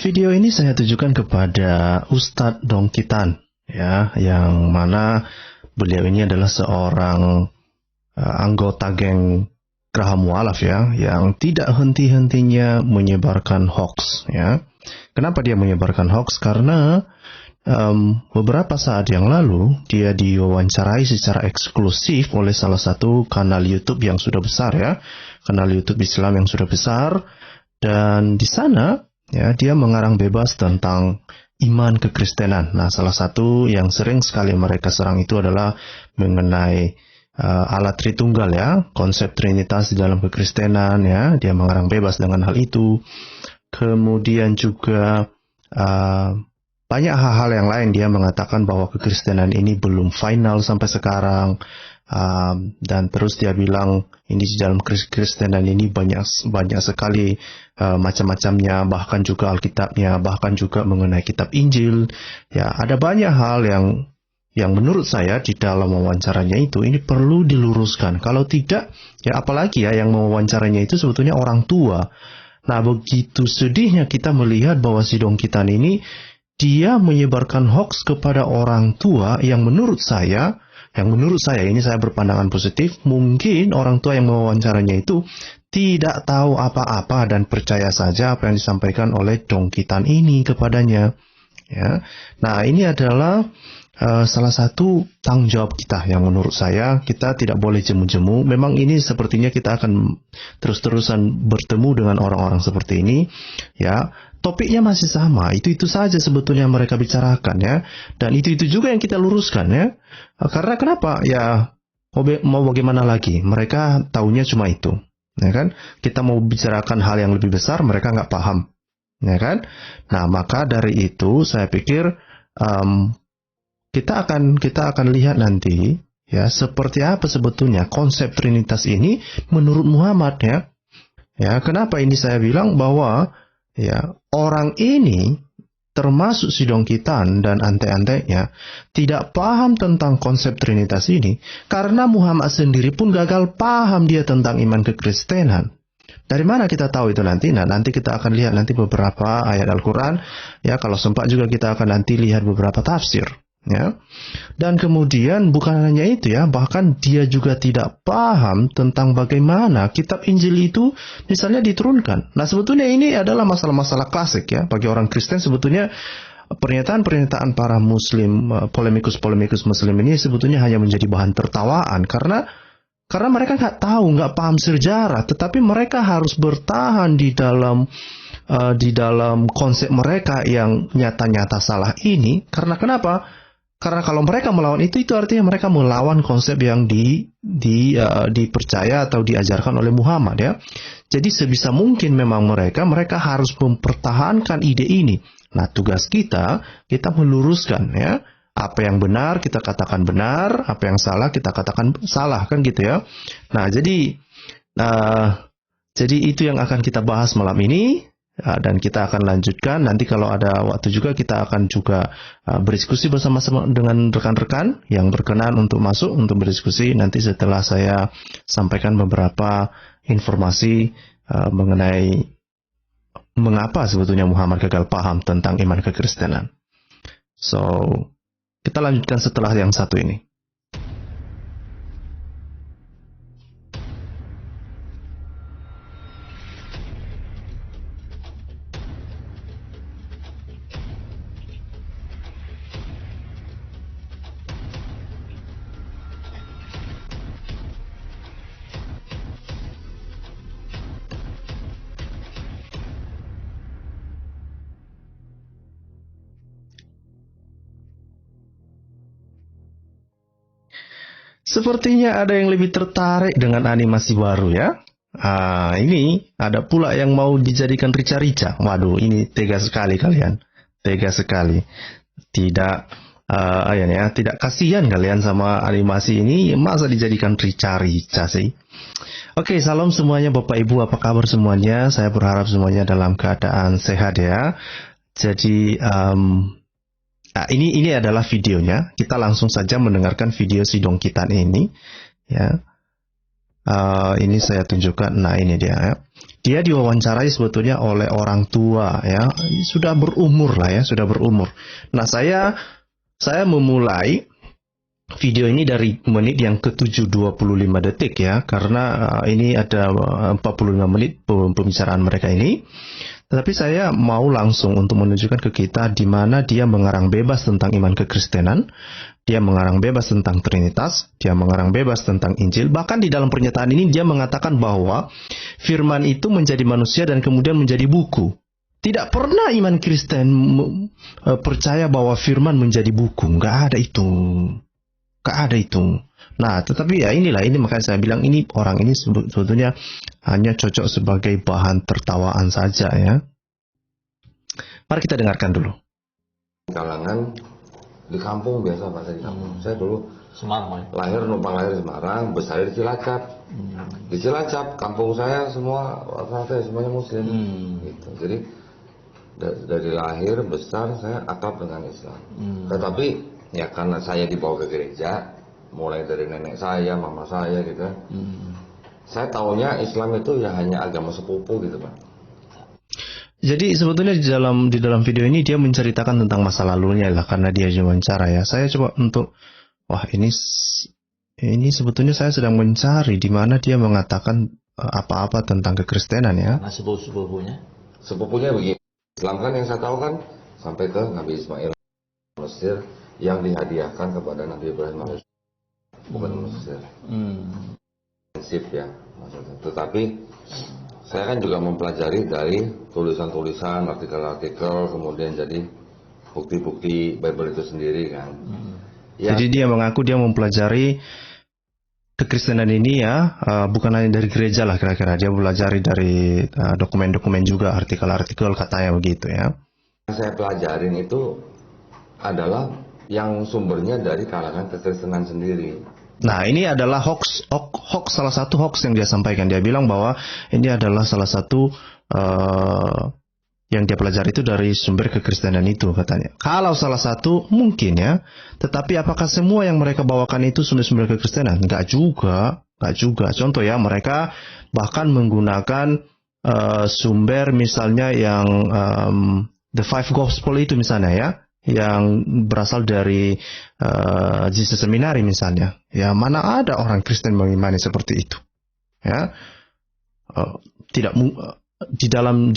Video ini saya tujukan kepada Ustadz Dongkitan, ya, yang mana beliau ini adalah seorang anggota geng Graham Mu'alaf, ya, yang tidak henti-hentinya menyebarkan hoax, ya. Kenapa dia menyebarkan hoax? Karena beberapa saat yang lalu dia diwawancarai secara eksklusif oleh salah satu kanal YouTube yang sudah besar, ya, kanal YouTube Islam yang sudah besar, dan di sana ya dia mengarang bebas tentang iman kekristenan. Nah, salah satu yang sering sekali mereka serang itu adalah mengenai Allah Tritunggal, ya, konsep Trinitas di dalam kekristenan, ya. Dia mengarang bebas dengan hal itu. Kemudian juga banyak hal-hal yang lain. Dia mengatakan bahwa kekristenan ini belum final sampai sekarang. Dan terus dia bilang ini di dalam kekristenan ini banyak sekali macam-macamnya, bahkan juga Alkitabnya, bahkan juga mengenai kitab Injil. Ya, ada banyak hal yang menurut saya di dalam wawancaranya itu ini perlu diluruskan. Kalau tidak, ya apalagi ya yang mewawancaranya itu sebetulnya orang tua. Nah, begitu sedihnya kita melihat bahwa si Dongkitan ini dia menyebarkan hoax kepada orang tua yang menurut saya ini saya berpandangan positif, mungkin orang tua yang mewawancaranya itu tidak tahu apa-apa dan percaya saja apa yang disampaikan oleh Dongkitan ini kepadanya. Ya. Nah, ini adalah salah satu tanggung jawab kita yang menurut saya kita tidak boleh jemu-jemu. Memang ini sepertinya kita akan terus-terusan bertemu dengan orang-orang seperti ini, ya. Topiknya masih sama, itu saja sebetulnya mereka bicarakan, ya. Dan itu juga yang kita luruskan, ya. Karena kenapa? Ya, mau bagaimana lagi? Mereka taunya cuma itu, ya kan? Kita mau bicarakan hal yang lebih besar, mereka nggak paham, ya kan? Nah, maka dari itu saya pikir kita akan lihat nanti, ya, seperti apa sebetulnya konsep Trinitas ini menurut Muhammad, ya. Ya, kenapa ini saya bilang bahwa ya orang ini termasuk si Dongkitan dan ante-antenya tidak paham tentang konsep Trinitas ini karena Muhammad sendiri pun gagal paham dia tentang iman kekristenan. Dari mana kita tahu itu nanti? Nah, nanti kita akan lihat nanti beberapa ayat Al-Quran, ya, kalau sempat juga kita akan nanti lihat beberapa tafsir, ya. Dan kemudian bukan hanya itu, ya, bahkan dia juga tidak paham tentang bagaimana kitab Injil itu misalnya diturunkan. Nah, sebetulnya ini adalah masalah-masalah klasik, ya, bagi orang Kristen. Sebetulnya pernyataan-pernyataan para muslim, polemikus-polemikus muslim ini sebetulnya hanya menjadi bahan tertawaan karena mereka nggak tahu, nggak paham sejarah, tetapi mereka harus bertahan di dalam konsep mereka yang nyata-nyata salah ini. Karena kenapa? Karena kalau mereka melawan itu artinya mereka melawan konsep yang dipercaya atau diajarkan oleh Muhammad, ya. Jadi sebisa mungkin memang mereka harus mempertahankan ide ini. Nah, tugas kita meluruskan, ya. Apa yang benar kita katakan benar, apa yang salah kita katakan salah, kan gitu, ya. Nah, jadi itu yang akan kita bahas malam ini. Dan kita akan lanjutkan nanti kalau ada waktu juga kita akan juga berdiskusi bersama-sama dengan rekan-rekan yang berkenan untuk masuk untuk berdiskusi nanti setelah saya sampaikan beberapa informasi mengenai mengapa sebetulnya Muhammad gagal paham tentang iman kekristenan. So, kita lanjutkan setelah yang satu ini. Sepertinya ada yang lebih tertarik dengan animasi baru, ya. Ini ada pula yang mau dijadikan rica-rica. Waduh, ini tega sekali kalian. Tega sekali. Tidak tidak kasihan kalian sama animasi ini. Masa dijadikan rica-rica sih? Oke, salam semuanya Bapak Ibu, apa kabar semuanya? Saya berharap semuanya dalam keadaan sehat, ya. Jadi nah, ini adalah videonya. Kita langsung saja mendengarkan video si Dongkitan ini, ya. Ini saya tunjukkan. Nah, ini dia, ya. Dia diwawancarai sebetulnya oleh orang tua ya, sudah berumur lah ya, sudah berumur. Nah, saya memulai video ini dari menit yang ke-7 25 detik ya, karena ini ada 45 menit pembicaraan mereka ini. Tetapi saya mau langsung untuk menunjukkan ke kita di mana dia mengarang bebas tentang iman kekristenan, dia mengarang bebas tentang Trinitas, dia mengarang bebas tentang Injil. Bahkan di dalam pernyataan ini dia mengatakan bahwa firman itu menjadi manusia dan kemudian menjadi buku. Tidak pernah iman Kristen percaya bahwa firman menjadi buku. Nggak ada itu. Nggak ada itu. Nah, tetapi ya inilah, ini makanya saya bilang ini orang ini sebetulnya hanya cocok sebagai bahan tertawaan saja ya. Mari kita dengarkan dulu. Kalangan di kampung biasa, Pak, saya di kampung. Saya dulu Semarang, numpang lahir di Semarang, besar di Cilacap. Di Cilacap, kampung saya semua rata-rata semuanya Muslim. Gitu. Jadi dari lahir besar saya akrab dengan Islam. Tetapi ya karena saya dibawa ke gereja, mulai dari nenek saya, mama saya gitu. Saya taunya Islam itu ya hanya agama sepupu gitu, Pak. Jadi sebetulnya di dalam video ini dia menceritakan tentang masa lalunya lah, karena dia diwawancara ya. Saya coba untuk ini sebetulnya saya sedang mencari di mana dia mengatakan apa-apa tentang kekristenan ya. Nah, sepupunya begini. Islam kan yang saya tahu kan sampai ke Nabi Ismail Mesir yang dihadiahkan kepada Nabi Ibrahim AS. Bukan Mesir. Prinsip ya maksudnya. Tetapi saya kan juga mempelajari dari tulisan-tulisan, artikel-artikel, kemudian jadi bukti-bukti Bible itu sendiri kan. Ya. Jadi dia mengaku dia mempelajari kekristenan ini ya, bukan hanya dari gereja lah kira-kira. Dia belajar dari dokumen-dokumen juga, artikel-artikel katanya begitu ya. Yang saya pelajarin itu adalah yang sumbernya dari kalangan kekristenan sendiri. Nah, ini adalah hoax, salah satu hoax yang dia sampaikan. Dia bilang bahwa ini adalah salah satu yang dia pelajari itu dari sumber kekristenan itu katanya. Kalau salah satu mungkin ya, tetapi apakah semua yang mereka bawakan itu sumber kekristenan? Enggak juga. Contoh ya, mereka bahkan menggunakan sumber misalnya yang The Five Gospel itu misalnya ya, yang berasal dari Jesus Seminary misalnya. Ya, mana ada orang Kristen mengimani seperti itu. Ya, tidak di dalam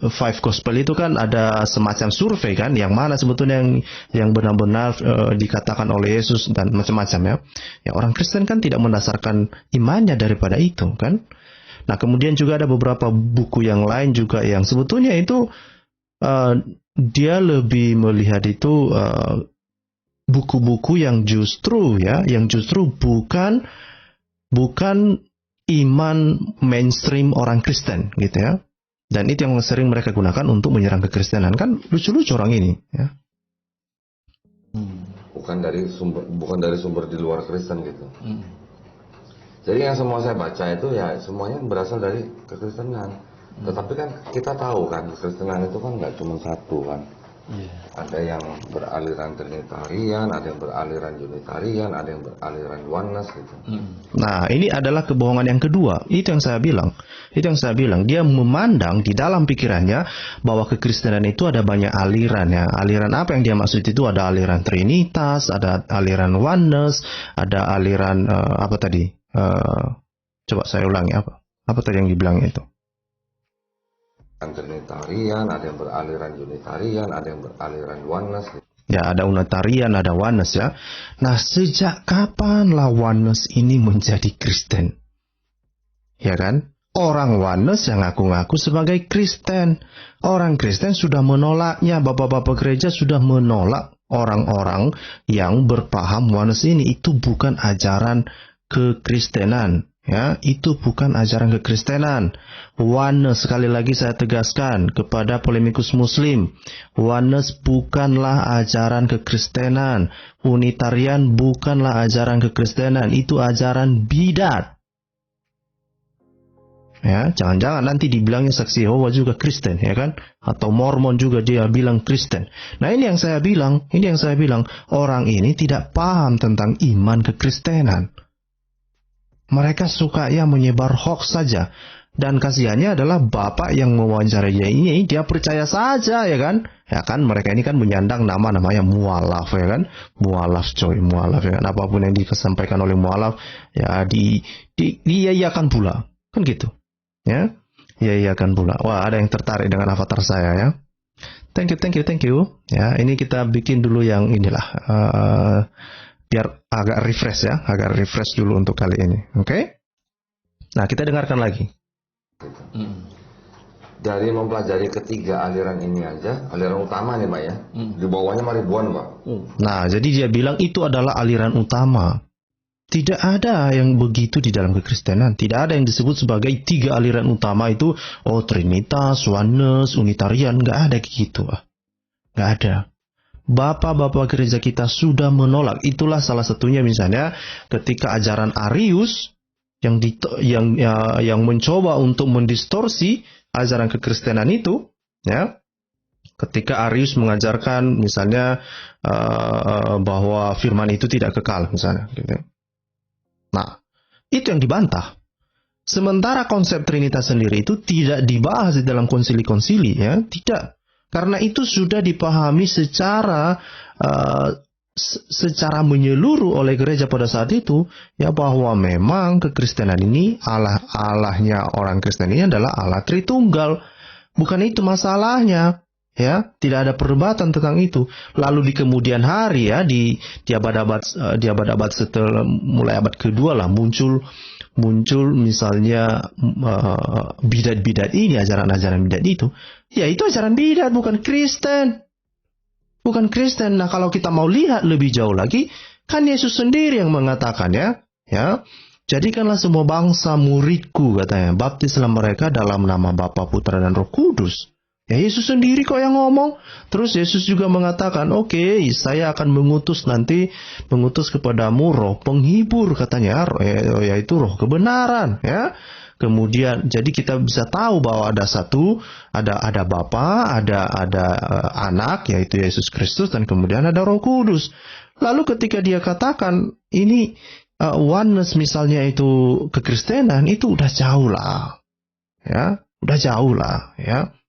Five Gospel itu kan ada semacam survei kan, yang mana sebetulnya yang benar-benar dikatakan oleh Yesus dan macam-macam ya. Ya, orang Kristen kan tidak mendasarkan imannya daripada itu kan. Nah, kemudian juga ada beberapa buku yang lain juga yang sebetulnya itu dia lebih melihat itu buku-buku yang justru bukan iman mainstream orang Kristen gitu ya. Dan itu yang sering mereka gunakan untuk menyerang kekristenan. Kan lucu-lucu orang ini ya. Bukan dari sumber di luar Kristen gitu. Jadi yang semua saya baca itu ya semuanya berasal dari kekristenan. Tetapi kan kita tahu kan kekristenan itu kan nggak cuma satu kan. Ada yang beraliran Trinitarian, ada yang beraliran Unitarian, ada yang beraliran Oneness gitu. Nah, ini adalah kebohongan yang kedua. Itu yang saya bilang. Dia memandang di dalam pikirannya bahwa kekristenan itu ada banyak aliran ya. Aliran apa yang dia maksud itu? Ada aliran Trinitas, ada aliran Oneness, ada aliran apa tadi? Coba saya ulangi apa? Apa tadi yang dibilang itu? Trinitarian, ada yang beraliran Unitarian, ada yang beraliran Oneness. Ya, ada Unitarian, ada Oneness ya. Nah, sejak kapanlah Oneness ini menjadi Kristen? Ya kan? Orang Oneness yang ngaku-ngaku sebagai Kristen. Orang Kristen sudah menolaknya. Bapak-bapak gereja sudah menolak orang-orang yang berpaham Oneness ini. Itu bukan ajaran kekristenan. Ya, itu bukan ajaran kekristenan. Oneness, sekali lagi saya tegaskan kepada polemikus muslim, Oneness bukanlah ajaran kekristenan. Unitarian bukanlah ajaran kekristenan, itu ajaran bidat. Ya, jangan-jangan nanti dibilangnya saksi Yehova juga Kristen, ya kan? Atau Mormon juga dia bilang Kristen. Nah, ini yang saya bilang, orang ini tidak paham tentang iman kekristenan. Mereka suka ya menyebar hoax saja. Dan kasihannya adalah bapak yang mewawancarai dia percaya saja, ya kan? Ya kan, mereka ini kan menyandang namanya mualaf, ya kan? Mualaf ya kan? Apapun yang disampaikan oleh mualaf, ya diiyakan pula, kan gitu, ya? Iyakan pula. Wah, ada yang tertarik dengan avatar saya, ya? Thank you. Ya, ini kita bikin dulu yang inilah, biar agak refresh dulu untuk kali ini, oke? Nah, kita dengarkan lagi. Dari mempelajari ketiga aliran ini aja, aliran utama nih Pak ya, di bawahnya ribuan Pak. Nah, jadi dia bilang itu adalah aliran utama. Tidak ada yang begitu di dalam kekristenan. Tidak ada yang disebut sebagai 3 aliran utama itu, Trinitas, Oneness, Unitarian, nggak ada gitu. Nggak ada. Bapak-bapak gereja kita sudah menolak. Itulah salah satunya misalnya ketika ajaran Arius yang mencoba untuk mendistorsi ajaran kekristenan itu, ya. Ketika Arius mengajarkan misalnya bahwa firman itu tidak kekal misalnya, gitu. Nah, itu yang dibantah. Sementara konsep Trinitas sendiri itu tidak dibahas di dalam konsili-konsili, ya, tidak. Karena itu sudah dipahami secara menyeluruh oleh gereja pada saat itu, ya, bahwa memang kekristenan ini Allahnya orang Kristen ini adalah Allah Tritunggal. Bukan itu masalahnya, ya, tidak ada perdebatan tentang itu. Lalu di kemudian hari, ya, di abad-abad setelah mulai abad kedua lah muncul misalnya bidat-bidat ini, ajaran-ajaran bidat itu. Ya, itu ajaran bidat, bukan Kristen. Bukan Kristen. Nah, kalau kita mau lihat lebih jauh lagi, kan Yesus sendiri yang mengatakan, ya, jadikanlah semua bangsa muridku, katanya. Baptislah mereka dalam nama Bapa, Putra, dan Roh Kudus. Ya, Yesus sendiri kok yang ngomong. Terus Yesus juga mengatakan, oke, saya akan mengutus kepadamu roh penghibur, katanya, yaitu roh kebenaran, ya. Kemudian, jadi kita bisa tahu bahwa ada Bapa, ada anak, yaitu Yesus Kristus, dan kemudian ada Roh Kudus. Lalu ketika dia katakan ini oneness misalnya itu kekristenan, itu udah jauh lah, ya.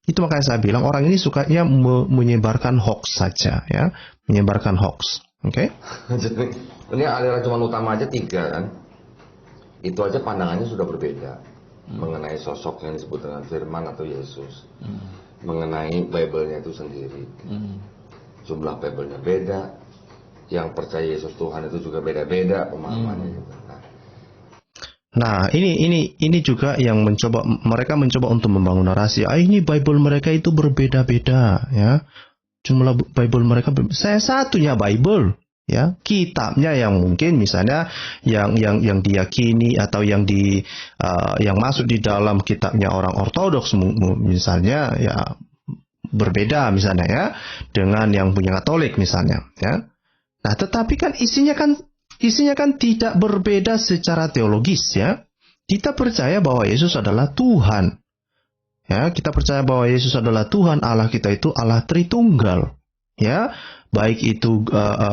Itu makanya saya bilang orang ini sukanya menyebarkan hoax saja, ya, menyebarkan hoax, oke? Jadi ini aliran cuma utama aja 3 kan, itu aja pandangannya sudah berbeda. Mengenai sosok yang disebut dengan firman atau Yesus, mengenai Bible-nya itu sendiri, jumlah Bible-nya beda, yang percaya Yesus Tuhan itu juga beda-beda pemahamannya juga. Nah, ini juga yang mereka mencoba untuk membangun narasi. Ini Bible mereka itu berbeda-beda, ya. Jumlah Bible mereka saya satunya Bible. Ya, kitabnya yang mungkin misalnya yang diyakini atau yang masuk di dalam kitabnya orang Ortodoks misalnya, ya, berbeda misalnya, ya, dengan yang punya Katolik misalnya, ya. Nah, tetapi kan isinya kan tidak berbeda secara teologis, ya. Kita percaya bahwa Yesus adalah Tuhan. Ya, kita percaya bahwa Yesus adalah Tuhan, Allah kita itu Allah Tritunggal. Ya, baik itu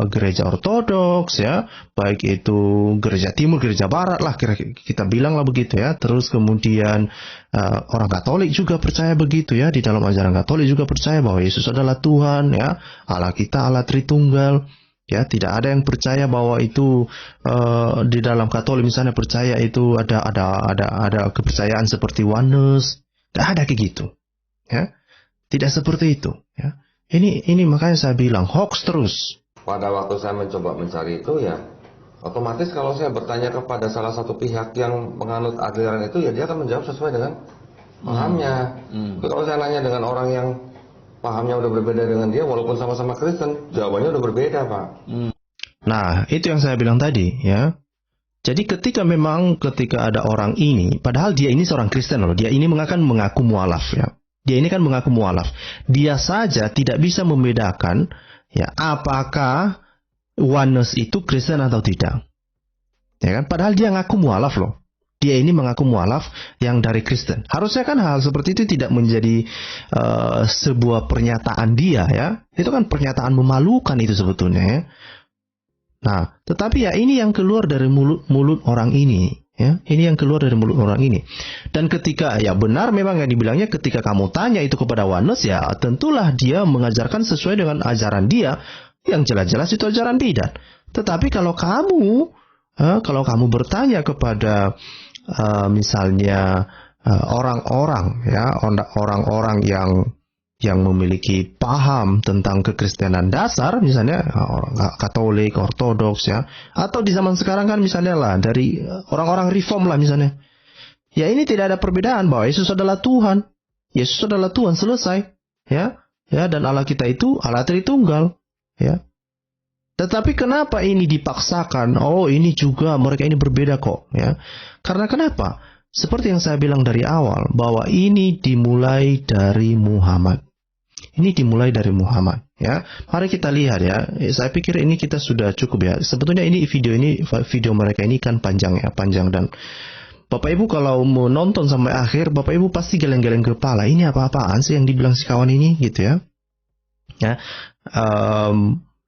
gereja Ortodoks, ya, baik itu gereja Timur, gereja Barat lah, kita bilang lah begitu, ya. Terus kemudian orang Katolik juga percaya begitu, ya. Di dalam ajaran Katolik juga percaya bahwa Yesus adalah Tuhan, ya, Allah kita Allah Tritunggal. Ya, tidak ada yang percaya bahwa itu di dalam Katolik misalnya percaya itu ada kepercayaan seperti oneness, tidak ada kayak gitu, ya. Tidak seperti itu, ya. Ini makanya saya bilang hoax terus. Pada waktu saya mencoba mencari itu, ya, otomatis kalau saya bertanya kepada salah satu pihak yang menganut aliran itu, ya dia akan menjawab sesuai dengan pahamnya. Kalau saya nanya dengan orang yang pahamnya udah berbeda dengan dia, walaupun sama-sama Kristen, jawabannya udah berbeda, Pak. Nah, itu yang saya bilang tadi, ya. Jadi ketika ada orang ini, padahal dia ini seorang Kristen loh, dia ini mengaku mualaf, ya. Dia ini kan mengaku mualaf. Dia saja tidak bisa membedakan, ya, apakah oneness itu Kristen atau tidak. Ya kan? Padahal dia ngaku mualaf loh. Dia ini mengaku mualaf yang dari Kristen. Harusnya kan hal seperti itu tidak menjadi sebuah pernyataan dia, ya. Itu kan pernyataan memalukan itu sebetulnya, ya. Nah, tetapi ya ini yang keluar dari mulut orang ini, Ya, ini yang keluar dari mulut orang ini. Dan ketika, ya benar memang yang dibilangnya, ketika kamu tanya itu kepada Oneness, ya tentulah dia mengajarkan sesuai dengan ajaran dia, yang jelas-jelas itu ajaran bidat. Tetapi kalau kamu bertanya kepada misalnya orang-orang, ya orang-orang yang memiliki paham tentang kekristenan dasar, misalnya orang Katolik, Ortodoks, ya, atau di zaman sekarang kan misalnya lah dari orang-orang Reform lah misalnya, ya ini tidak ada perbedaan bahwa Yesus adalah Tuhan, Yesus adalah Tuhan, selesai, ya, dan Allah kita itu Allah Tritunggal, ya. Tetapi kenapa ini dipaksakan? Oh, ini juga mereka ini berbeda kok, ya. Karena kenapa? Seperti yang saya bilang dari awal, bahwa ini dimulai dari Muhammad. Ini dimulai dari Muhammad, ya. Mari kita lihat, ya. Saya pikir ini kita sudah cukup, ya. Sebetulnya video mereka ini kan panjang, ya, panjang, dan Bapak Ibu kalau mau nonton sampai akhir, Bapak Ibu pasti geleng-geleng kepala. Ini apa-apaan sih yang dibilang si kawan ini, gitu ya. Ya.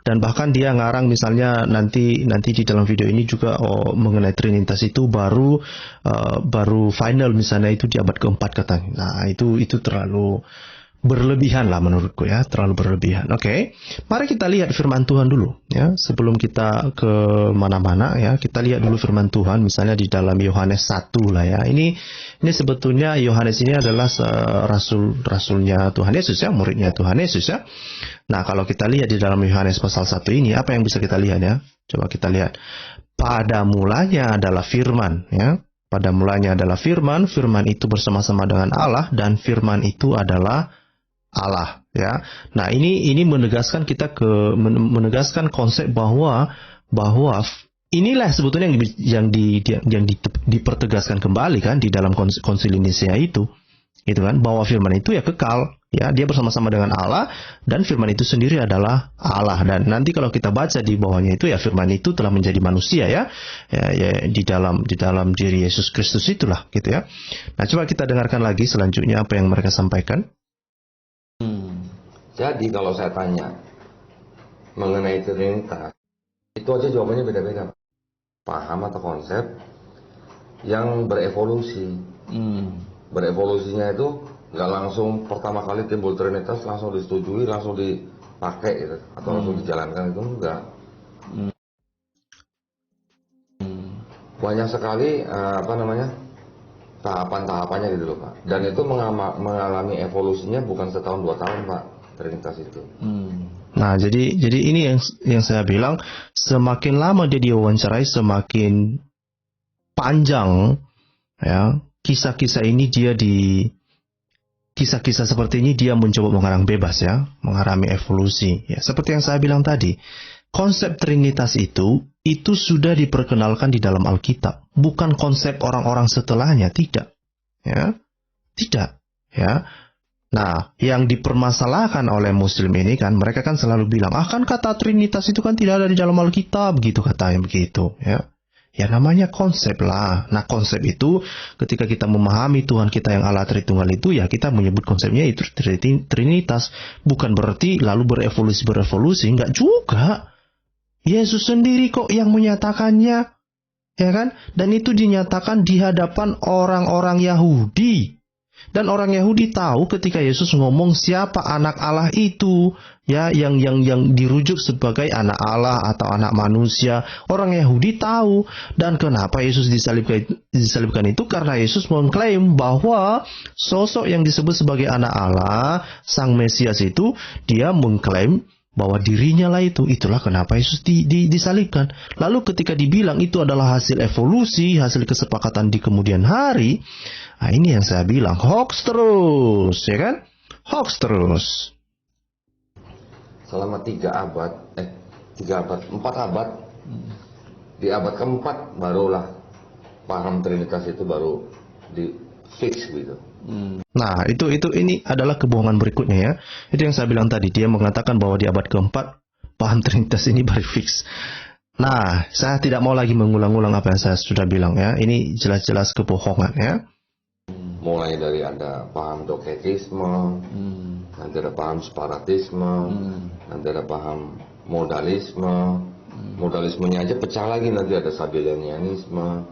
Dan bahkan dia ngarang misalnya nanti di dalam video ini juga mengenai Trinitas itu baru final misalnya itu di abad keempat katanya. Nah, itu terlalu berlebihan lah menurutku, ya, terlalu berlebihan. Oke. Mari kita lihat firman Tuhan dulu, ya, sebelum kita ke mana-mana, ya. Kita lihat dulu firman Tuhan misalnya di dalam Yohanes 1 lah, ya. Ini sebetulnya Yohanes ini adalah rasulnya Tuhan Yesus, ya, muridnya Tuhan Yesus, ya. Nah, kalau kita lihat di dalam Yohanes pasal 1 ini, apa yang bisa kita lihat, ya? Coba kita lihat. Pada mulanya adalah firman, ya. Pada mulanya adalah firman, firman itu bersama-sama dengan Allah, dan firman itu adalah Allah, ya. Nah, ini menegaskan menegaskan konsep bahwa inilah sebetulnya yang dipertegaskan kembali kan di dalam konsili Nisea itu kan, bahwa firman itu ya kekal, ya, dia bersama-sama dengan Allah, dan firman itu sendiri adalah Allah. Dan nanti kalau kita baca di bawahnya itu, ya, firman itu telah menjadi manusia, ya di dalam diri Yesus Kristus itulah, gitu, ya. Nah, coba kita dengarkan lagi selanjutnya apa yang mereka sampaikan. Jadi kalau saya tanya mengenai Trinitas, itu aja jawabannya beda-beda. Paham atau konsep yang berevolusi. Berevolusinya itu nggak langsung pertama kali timbul Trinitas langsung disetujui, langsung dipakai gitu, atau langsung dijalankan, itu enggak. Banyak sekali tahapan-tahapannya gitu loh, Pak. Dan itu mengalami evolusinya bukan setahun 2 tahun, Pak, Trinitas itu. Nah, jadi ini yang saya bilang, semakin lama dia diwawancarai, semakin panjang, ya, kisah-kisah ini kisah-kisah seperti ini dia mencoba mengarang bebas, ya, mengalami evolusi, ya. Seperti yang saya bilang tadi, konsep Trinitas itu sudah diperkenalkan di dalam Alkitab, bukan konsep orang-orang setelahnya, tidak, ya, tidak, ya. Nah, yang dipermasalahkan oleh Muslim ini kan, mereka kan selalu bilang, kan kata Trinitas itu kan tidak ada di dalam Alkitab, gitu katanya begitu, ya. Ya namanya konsep lah. Nah, konsep itu ketika kita memahami Tuhan kita yang Allah Tritunggal itu, ya kita menyebut konsepnya itu Trinitas. Bukan berarti lalu berevolusi, enggak juga. Yesus sendiri kok yang menyatakannya, ya kan? Dan itu dinyatakan di hadapan orang-orang Yahudi. Dan orang Yahudi tahu ketika Yesus ngomong siapa anak Allah itu, ya, yang dirujuk sebagai anak Allah atau anak manusia. Orang Yahudi tahu. Dan kenapa Yesus disalibkan itu? Karena Yesus mengklaim bahwa sosok yang disebut sebagai anak Allah, Sang Mesias itu, dia mengklaim bahwa dirinya lah itu. Itulah kenapa Yesus disalibkan. Lalu ketika dibilang itu adalah hasil evolusi, hasil kesepakatan di kemudian hari, nah ini yang saya bilang, hoax terus, ya kan? Hoax terus. Selama 4 abad, di abad keempat barulah paham Trinitas itu baru di fix gitu. Nah, ini adalah kebohongan berikutnya, ya. Itu yang saya bilang tadi, dia mengatakan bahwa di abad keempat paham Trinitas ini baru fix. Nah, saya tidak mau lagi mengulang-ulang apa yang saya sudah bilang, ya. Ini jelas-jelas kebohongan, ya. Mulai dari ada paham doketisme, nanti ada paham separatisme, nanti ada paham modalisme. Modalismenya aja pecah lagi, nanti ada sabellianisme.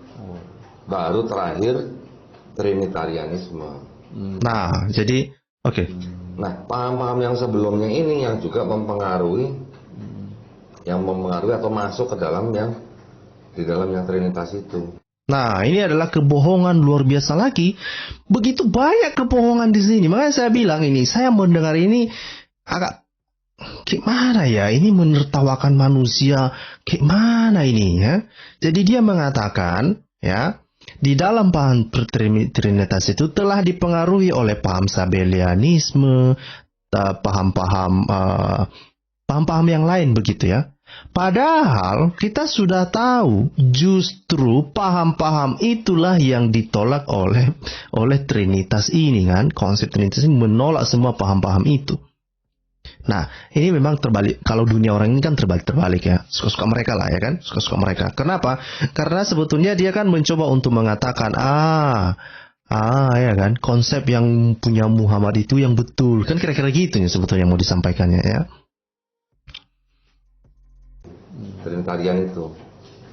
baru terakhir Trinitarianisme. Nah, jadi oke. Nah, paham-paham yang sebelumnya ini yang juga mempengaruhi atau masuk ke dalam di dalam yang Trinitas itu. Nah, ini adalah kebohongan luar biasa lagi. Begitu banyak kebohongan di sini. Makanya saya bilang ini, saya mendengar ini agak gimana ya? Ini menertawakan manusia. Gimana ini ya? Jadi dia mengatakan ya, di dalam paham Trinitas itu telah dipengaruhi oleh paham Sabellianisme, paham-paham yang lain begitu ya. Padahal kita sudah tahu justru paham-paham itulah yang ditolak oleh Trinitas ini kan. Konsep Trinitas ini menolak semua paham-paham itu. Nah, ini memang terbalik. Kalau dunia orang ini kan terbalik ya. Suka-suka mereka lah ya kan. Suka-suka mereka. Kenapa? Karena sebetulnya dia kan mencoba untuk mengatakan ya kan, konsep yang punya Muhammad itu yang betul. Kan kira-kira gitu ya sebetulnya yang mau disampaikannya ya. Trinitarian itu.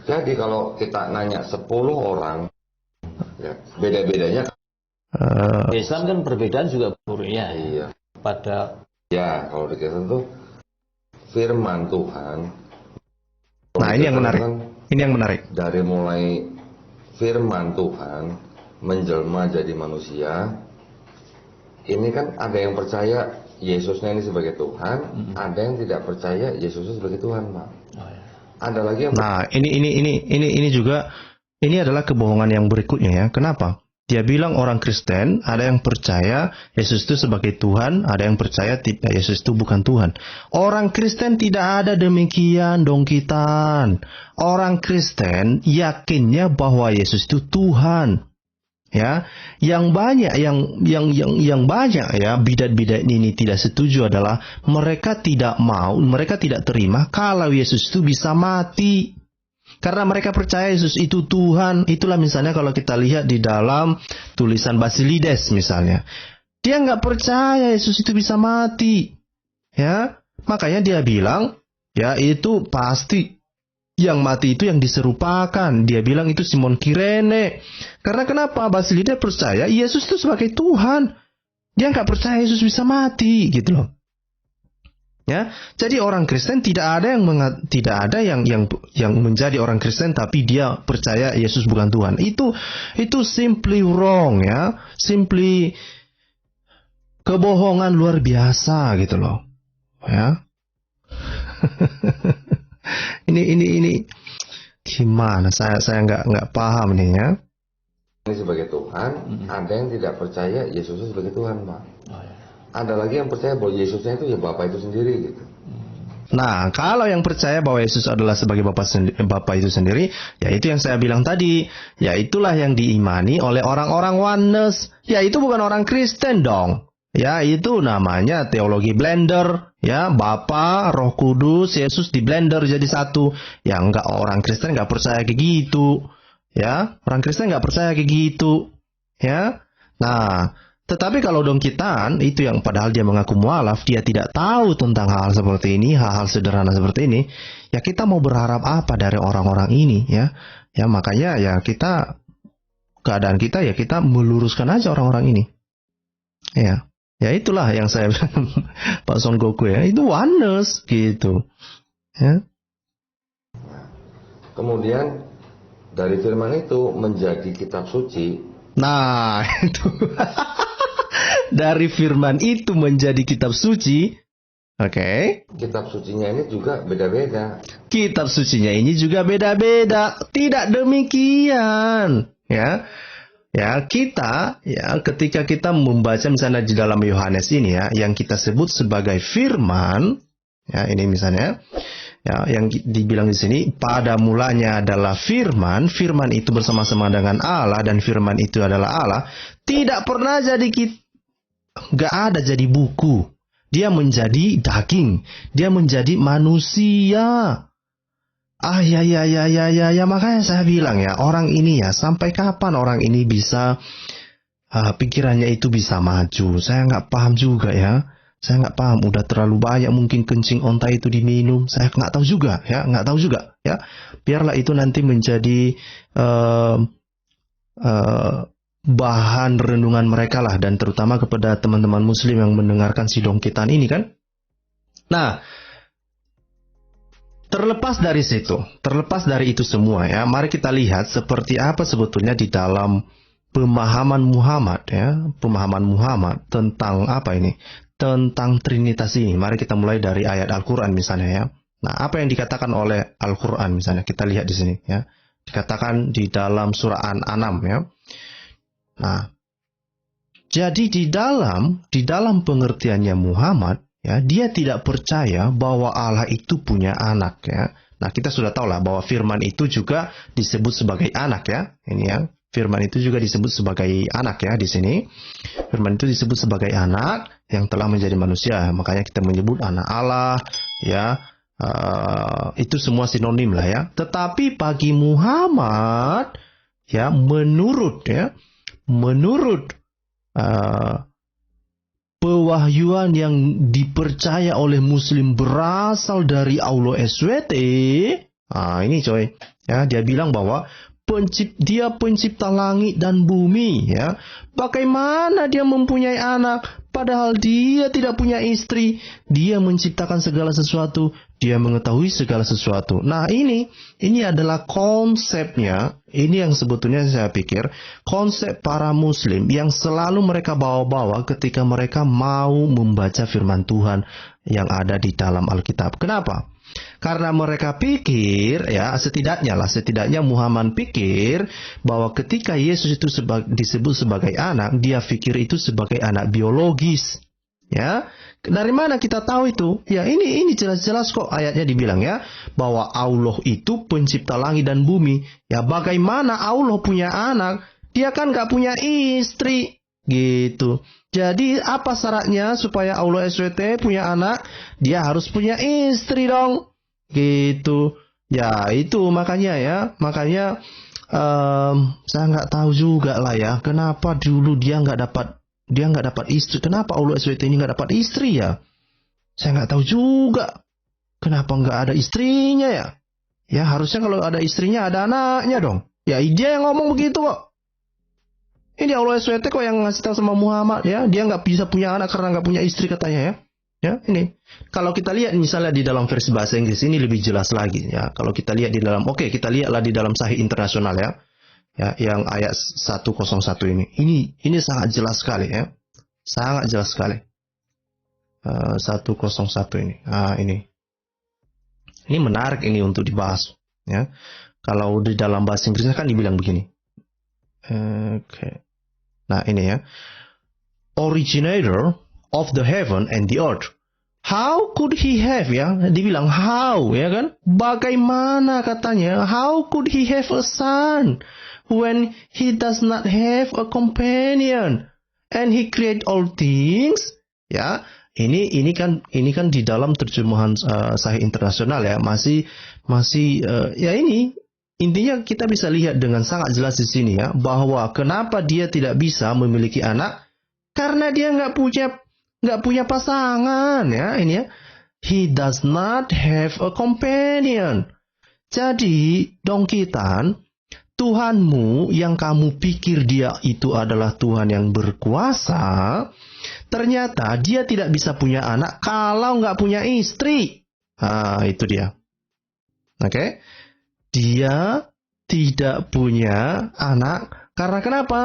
Jadi kalau kita nanya 10 orang, ya, beda-bedanya. Islam kan perbedaan juga ya. Iya. Ya, kalau di Kristen itu firman Tuhan. Nah, ini yang menarik. Ini yang menarik. Dari mulai firman Tuhan menjelma jadi manusia, ini kan ada yang percaya Yesusnya ini sebagai Tuhan, ada yang tidak percaya Yesusnya sebagai Tuhan, Pak. Oh, ya. Ada lagi yang ini juga ini adalah kebohongan yang berikutnya ya. Kenapa? Dia bilang orang Kristen ada yang percaya Yesus itu sebagai Tuhan, ada yang percaya tidak, Yesus itu bukan Tuhan. Orang Kristen tidak ada demikian dong kita. Orang Kristen yakinnya bahwa Yesus itu Tuhan. Ya, yang banyak ya bidat-bidat ini tidak setuju adalah mereka tidak terima kalau Yesus itu bisa mati. Karena mereka percaya Yesus itu Tuhan. Itulah misalnya kalau kita lihat di dalam tulisan Basilides misalnya. Dia nggak percaya Yesus itu bisa mati. Ya, makanya dia bilang, ya itu pasti yang mati itu yang diserupakan. Dia bilang itu Simon Kirene. Karena kenapa? Basilides percaya Yesus itu sebagai Tuhan. Dia nggak percaya Yesus bisa mati, gitu loh. Ya, jadi orang Kristen tidak ada yang menjadi orang Kristen tapi dia percaya Yesus bukan Tuhan. Itu simply wrong ya, simply kebohongan luar biasa gitu loh. Ya. ini gimana? Saya nggak paham nih ya. Ini sebagai Tuhan, ada yang tidak percaya Yesusnya sebagai Tuhan, Pak. Oh, ya. Ada lagi yang percaya bahwa Yesusnya itu ya Bapa itu sendiri gitu. Nah, kalau yang percaya bahwa Yesus adalah sebagai Bapa itu sendiri, ya itu yang saya bilang tadi, ya itulah yang diimani oleh orang-orang oneness. Ya itu bukan orang Kristen dong. Ya itu namanya teologi blender. Ya, Bapa, Roh Kudus, Yesus di blender jadi satu. Ya enggak, orang Kristen enggak percaya kayak gitu. Ya, orang Kristen enggak percaya kayak gitu. Ya. Nah, tetapi kalau dongkitan itu yang padahal dia mengaku mualaf, dia tidak tahu tentang hal seperti ini, hal-hal sederhana seperti ini. Ya kita mau berharap apa dari orang-orang ini ya? Ya makanya ya keadaan kita ya kita meluruskan aja orang-orang ini. Ya. Ya itulah yang saya bilang Pak Son Goku ya, itu oneness gitu. Ya. Kemudian dari firman itu menjadi kitab suci. Nah, itu. Dari firman itu menjadi kitab suci. Oke. Kitab sucinya ini juga beda-beda. Kitab sucinya ini juga beda-beda. Tidak demikian, ya. Ya, kita ya ketika kita membaca misalnya di dalam Yohanes ini ya, yang kita sebut sebagai firman, ya ini misalnya ya yang dibilang di sini pada mulanya adalah firman, firman itu bersama-sama dengan Allah dan firman itu adalah Allah, tidak pernah jadi nggak ada jadi buku. Dia menjadi daging, dia menjadi manusia. Ya, makanya saya bilang ya, orang ini ya, sampai kapan orang ini bisa, pikirannya itu bisa maju. Saya nggak paham juga ya. Saya nggak paham, udah terlalu banyak mungkin kencing onta itu diminum. Saya nggak tahu juga ya, nggak tahu juga ya. Biarlah itu nanti menjadi bahan renungan mereka lah, dan terutama kepada teman-teman muslim yang mendengarkan sidang kita ini kan. Nah, terlepas dari itu semua ya, mari kita lihat seperti apa sebetulnya di dalam pemahaman Muhammad tentang apa ini? Tentang Trinitas ini. Mari kita mulai dari ayat Al-Qur'an misalnya ya. Nah, apa yang dikatakan oleh Al-Qur'an misalnya? Kita lihat di sini ya. Dikatakan di dalam surah An-An'am ya. Nah, jadi di dalam pengertiannya Muhammad ya, dia tidak percaya bahwa Allah itu punya anak ya. Nah, kita sudah tahu lah bahwa firman itu juga disebut sebagai anak ya. Ini ya. Firman itu juga disebut sebagai anak ya di sini. Firman itu disebut sebagai anak yang telah menjadi manusia. Makanya kita menyebut anak Allah ya. Itu semua sinonim lah ya. Tetapi bagi Muhammad ya, menurut pewahyuan yang dipercaya oleh Muslim berasal dari Allah SWT. Ini coy ya, dia bilang bahwa dia pencipta langit dan bumi ya. Bagaimana dia mempunyai anak padahal dia tidak punya istri? Dia menciptakan segala sesuatu, dia mengetahui segala sesuatu. Nah, ini adalah konsepnya. Ini yang sebetulnya saya pikir konsep para muslim yang selalu mereka bawa-bawa ketika mereka mau membaca firman Tuhan yang ada di dalam Alkitab. Kenapa? Karena mereka pikir ya, setidaknya Muhammad pikir bahwa ketika Yesus itu disebut sebagai anak, dia pikir itu sebagai anak biologis. Ya, dari mana kita tahu itu? Ya, ini jelas-jelas kok ayatnya dibilang ya, bahwa Allah itu pencipta langit dan bumi. Ya, bagaimana Allah punya anak? Dia kan nggak punya istri, gitu. Jadi apa syaratnya supaya Allah SWT punya anak? Dia harus punya istri dong, gitu. Ya, itu makanya saya nggak tahu juga lah ya, kenapa dulu dia nggak dapat istri. Kenapa Allah SWT ini nggak dapat istri ya? Saya nggak tahu juga. Kenapa nggak ada istrinya ya? Ya, harusnya kalau ada istrinya ada anaknya dong. Ya, dia yang ngomong begitu kok. Ini Allah SWT kok yang ngasih tahu sama Muhammad ya. Dia nggak bisa punya anak karena nggak punya istri katanya ya. Ya, ini. Kalau kita lihat misalnya di dalam versi bahasa Inggris ini lebih jelas lagi ya. Kalau kita lihat di dalam, kita lihatlah di dalam Sahih Internasional ya. Ya, yang ayat 101 ini. Ini sangat jelas sekali ya. Sangat jelas sekali. 101 ini. Ini. Ini menarik ini untuk dibahas ya. Kalau di dalam bahasa Inggrisnya kan dibilang begini. Nah, ini ya. Originator of the heaven and the earth. How could he have ya? Dibilang how ya kan? Bagaimana katanya? How could he have a son when he does not have a companion and he create all things? Ya, ini kan di dalam terjemahan Sahih Internasional ya, masih ya ini. Intinya kita bisa lihat dengan sangat jelas di sini ya, bahwa kenapa dia tidak bisa memiliki anak, karena dia nggak punya pasangan ya, ini ya. He does not have a companion. Jadi dongkitan, Tuhanmu yang kamu pikir dia itu adalah Tuhan yang berkuasa, ternyata dia tidak bisa punya anak kalau nggak punya istri. Itu dia. Oke? Dia tidak punya anak karena kenapa?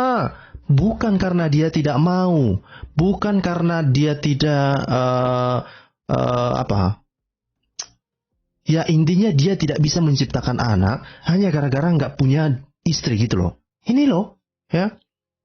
Bukan karena dia tidak mau, bukan karena dia tidak ya intinya dia tidak bisa menciptakan anak hanya gara-gara nggak punya istri gitu loh. Ini loh ya.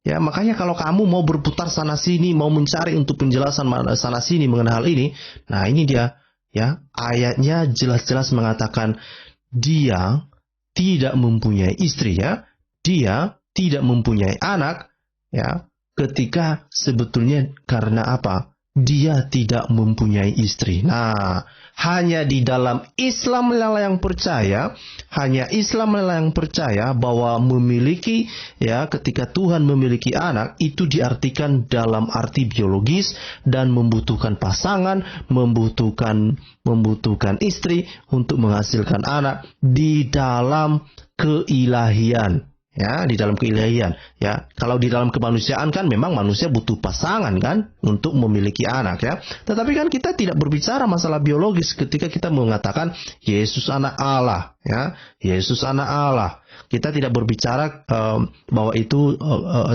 Ya, makanya kalau kamu mau berputar sana sini, mau mencari untuk penjelasan sana sini mengenai hal ini, nah ini dia ya, ayatnya jelas-jelas mengatakan dia tidak mempunyai istri ya, dia tidak mempunyai anak ya, ketika sebetulnya karena apa? Dia tidak mempunyai istri. Nah, hanya di dalam Islam lah yang percaya, bahwa memiliki ya, ketika Tuhan memiliki anak itu diartikan dalam arti biologis dan membutuhkan pasangan, membutuhkan istri untuk menghasilkan anak di dalam keilahian ya, di dalam keilahian, ya. Kalau di dalam kemanusiaan kan memang manusia butuh pasangan kan untuk memiliki anak, ya. Tetapi kan kita tidak berbicara masalah biologis ketika kita mengatakan Yesus anak Allah, ya. Yesus anak Allah. Kita tidak berbicara bahwa itu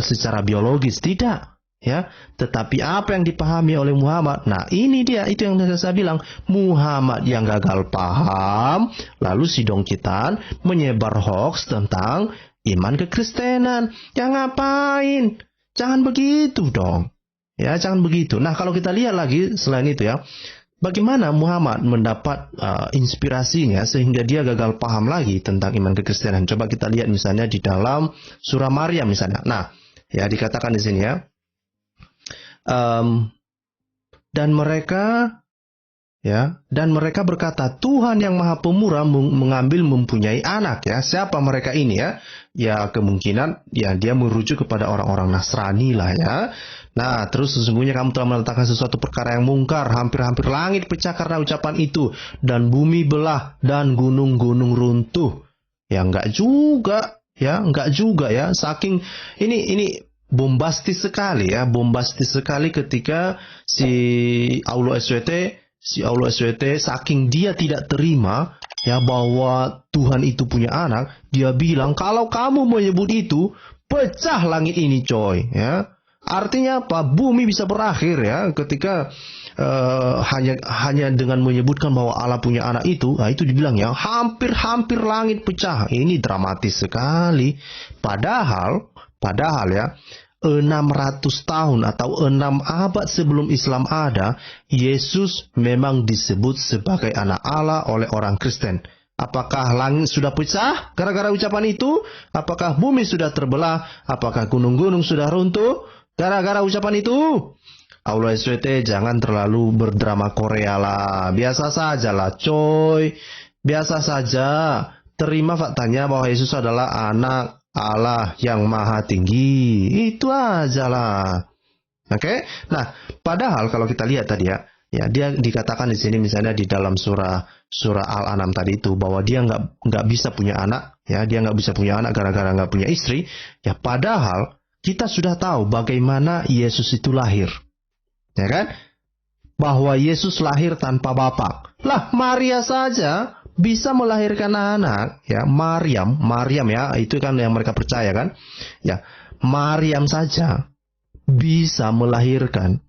secara biologis, tidak, ya. Tetapi apa yang dipahami oleh Muhammad, nah ini dia, itu yang saya bilang, Muhammad yang gagal paham, lalu si Dongkitan menyebar hoax tentang iman kekristenan. Ya ngapain? Jangan begitu dong. Ya, jangan begitu. Nah, kalau kita lihat lagi selain itu, ya, bagaimana Muhammad mendapat inspirasinya sehingga dia gagal paham lagi tentang iman kekristenan. Coba kita lihat misalnya di dalam surah Maryam misalnya. Nah, ya dikatakan di sini, ya. Dan mereka berkata, Tuhan yang Maha Pemurah mengambil mempunyai anak, ya. Siapa mereka ini, ya? Ya kemungkinan ya dia merujuk kepada orang-orang Nasrani lah, ya. Nah, terus sesungguhnya kamu telah meletakkan sesuatu perkara yang mungkar, hampir-hampir langit pecah karena ucapan itu, dan bumi belah dan gunung-gunung runtuh. Ya enggak juga, ya, saking ini bombastis sekali, ya, bombastis sekali ketika si Aulo SWT saking dia tidak terima, ya, bahwa Tuhan itu punya anak, dia bilang kalau kamu menyebut itu pecah langit ini, coy, ya. Artinya apa? Bumi bisa berakhir, ya, ketika hanya dengan menyebutkan bahwa Allah punya anak itu, nah itu dibilang, ya, hampir langit pecah. Ini dramatis sekali. Padahal ya, 600 tahun atau 6 abad sebelum Islam ada, Yesus memang disebut sebagai anak Allah oleh orang Kristen. Apakah langit sudah pecah gara-gara ucapan itu? Apakah bumi sudah terbelah? Apakah gunung-gunung sudah runtuh gara-gara ucapan itu? Allah SWT, jangan terlalu berdrama Korea lah. Biasa saja lah, coy. Biasa saja. Terima faktanya bahwa Yesus adalah anak Allah yang maha tinggi. Itu aja lah. Oke? Nah, padahal kalau kita lihat tadi, ya, dia dikatakan di sini misalnya di dalam surah Al-An'am tadi itu bahwa dia nggak bisa punya anak, ya, dia nggak bisa punya anak gara-gara nggak punya istri. Ya, padahal kita sudah tahu bagaimana Yesus itu lahir, ya kan? Bahwa Yesus lahir tanpa bapak. Lah, Maria saja bisa melahirkan anak, ya. Maryam, ya, itu kan yang mereka percaya kan, ya. Maryam saja bisa melahirkan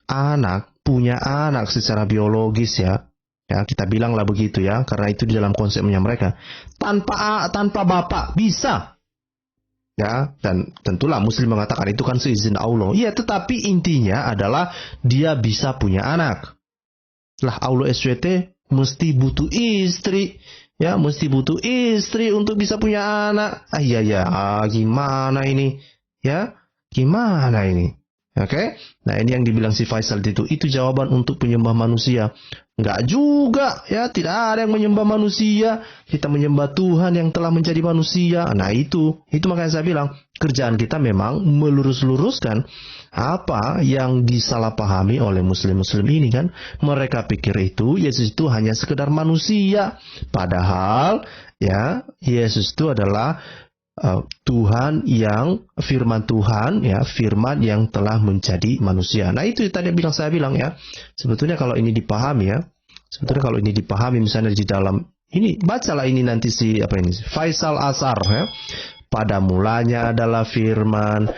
anak, punya anak secara biologis, ya. Ya, kita bilanglah begitu, ya, karena itu di dalam konsepnya mereka. Tanpa bapak bisa. Ya, dan tentulah Muslim mengatakan itu kan seizin Allah. Ya, tetapi intinya adalah dia bisa punya anak. Lah, Allah SWT mesti butuh istri, ya, mesti butuh istri untuk bisa punya anak. Gimana ini, ya, gimana ini? Oke, nah ini yang dibilang si Faisal itu jawaban untuk penyembah manusia. Enggak juga, ya, tidak ada yang menyembah manusia. Kita menyembah Tuhan yang telah menjadi manusia. Nah itu makanya saya bilang kerjaan kita memang melurus-luruskan apa yang disalahpahami oleh muslim-muslim ini kan. Mereka pikir itu Yesus itu hanya sekedar manusia. Padahal, ya, Yesus itu adalah Tuhan yang firman Tuhan, ya, firman yang telah menjadi manusia. Nah itu tadi saya bilang, ya, sebetulnya kalau ini dipahami, ya, misalnya di dalam ini, bacalah ini nanti Faisal Asar, ya. Pada mulanya adalah firman